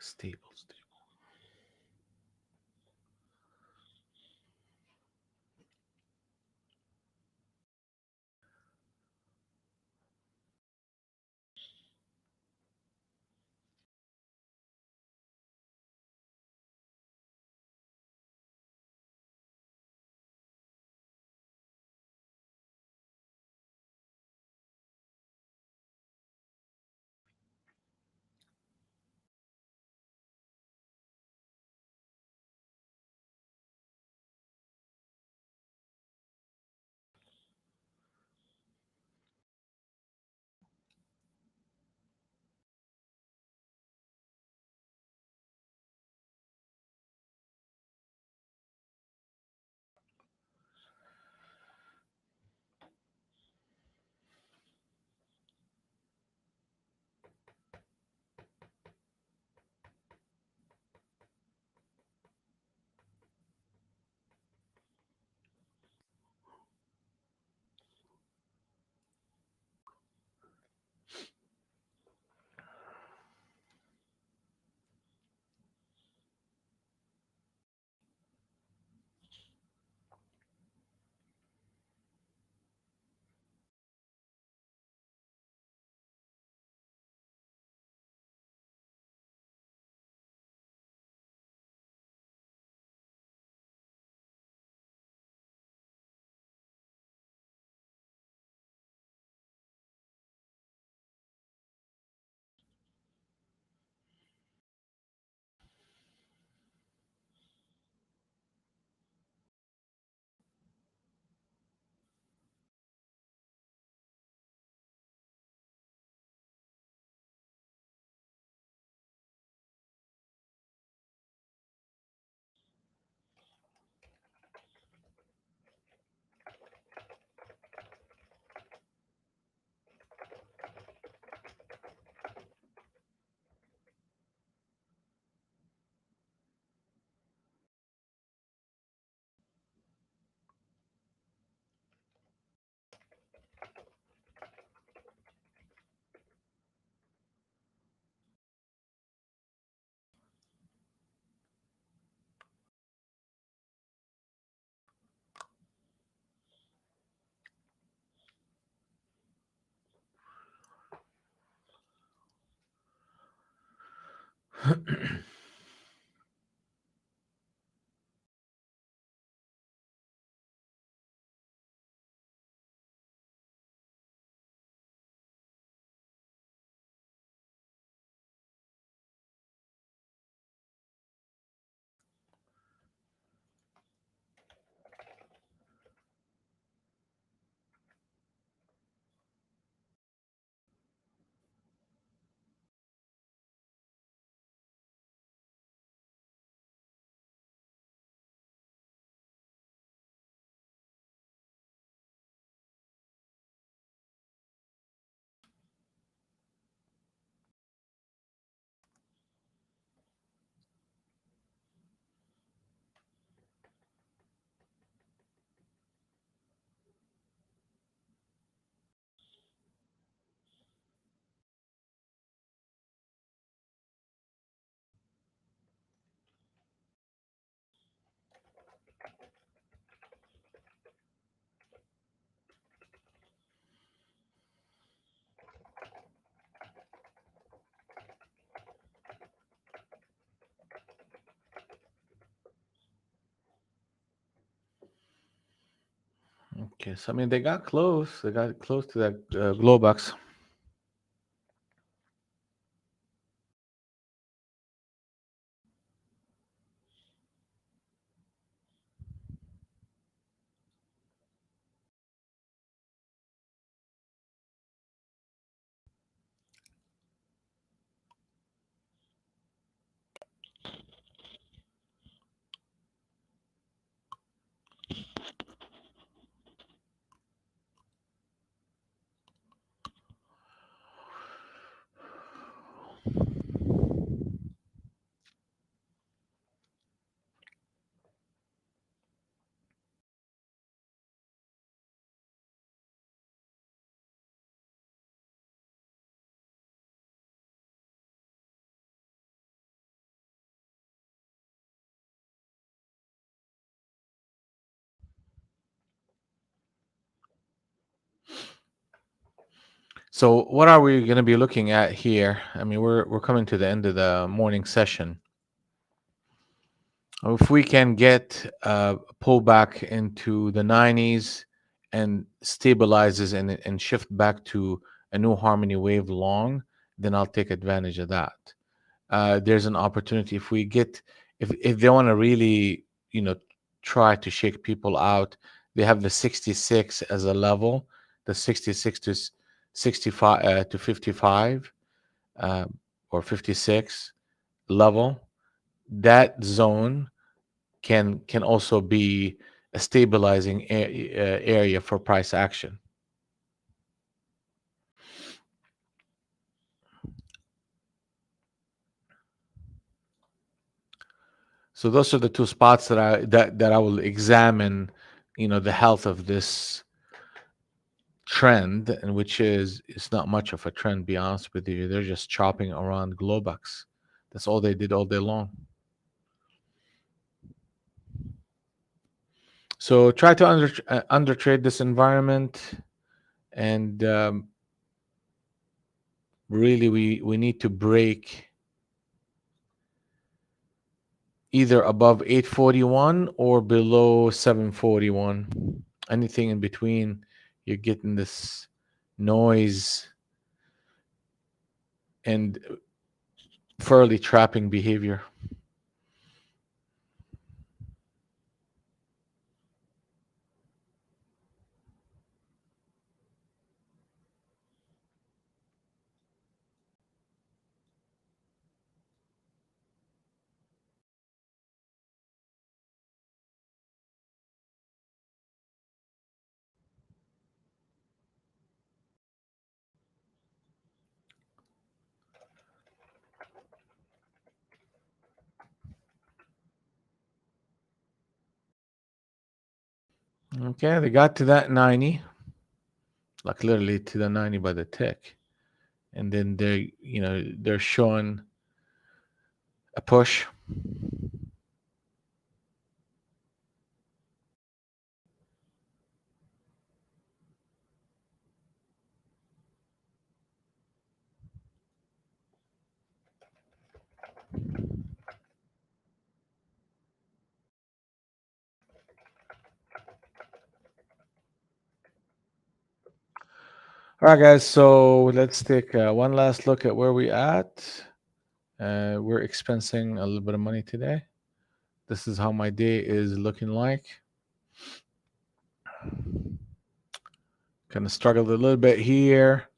Stable, stable. Okay, so I mean, they got close. They got close to that Globex. So what are we going to be looking at here? I mean, we're coming to the end of the morning session. If we can get a pullback into the 90s and stabilizes and shift back to a new harmony wave long, then I'll take advantage of that. There's an opportunity if we get if they want to really try to shake people out. They have the 66 as a level, the 66 to 65 to 55 uh, or 56 level. That zone can also be a stabilizing area for price action. So those are the two spots that I will examine, the health of this trend, and which is it's not much of a trend, be honest with you. They're just chopping around Globex. That's all they did all day long. So try to under trade this environment, and really we need to break either above 841 or below 741. Anything in between, you're getting this noise and fairly trapping behavior. Okay, they got to that 90, like literally to the 90 by the tick. And then they're showing a push. All right, guys. So let's take one last look at where we at. We're expensing a little bit of money today. This is how my day is looking like. Kind of struggled a little bit here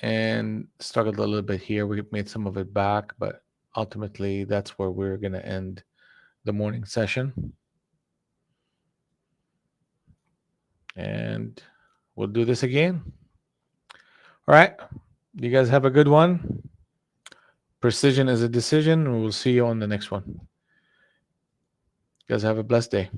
and struggled a little bit here. We made some of it back, but ultimately that's where we're going to end the morning session. And we'll do this again. All right. You guys have a good one. Precision is a decision, and we'll see you on the next one. You guys have a blessed day.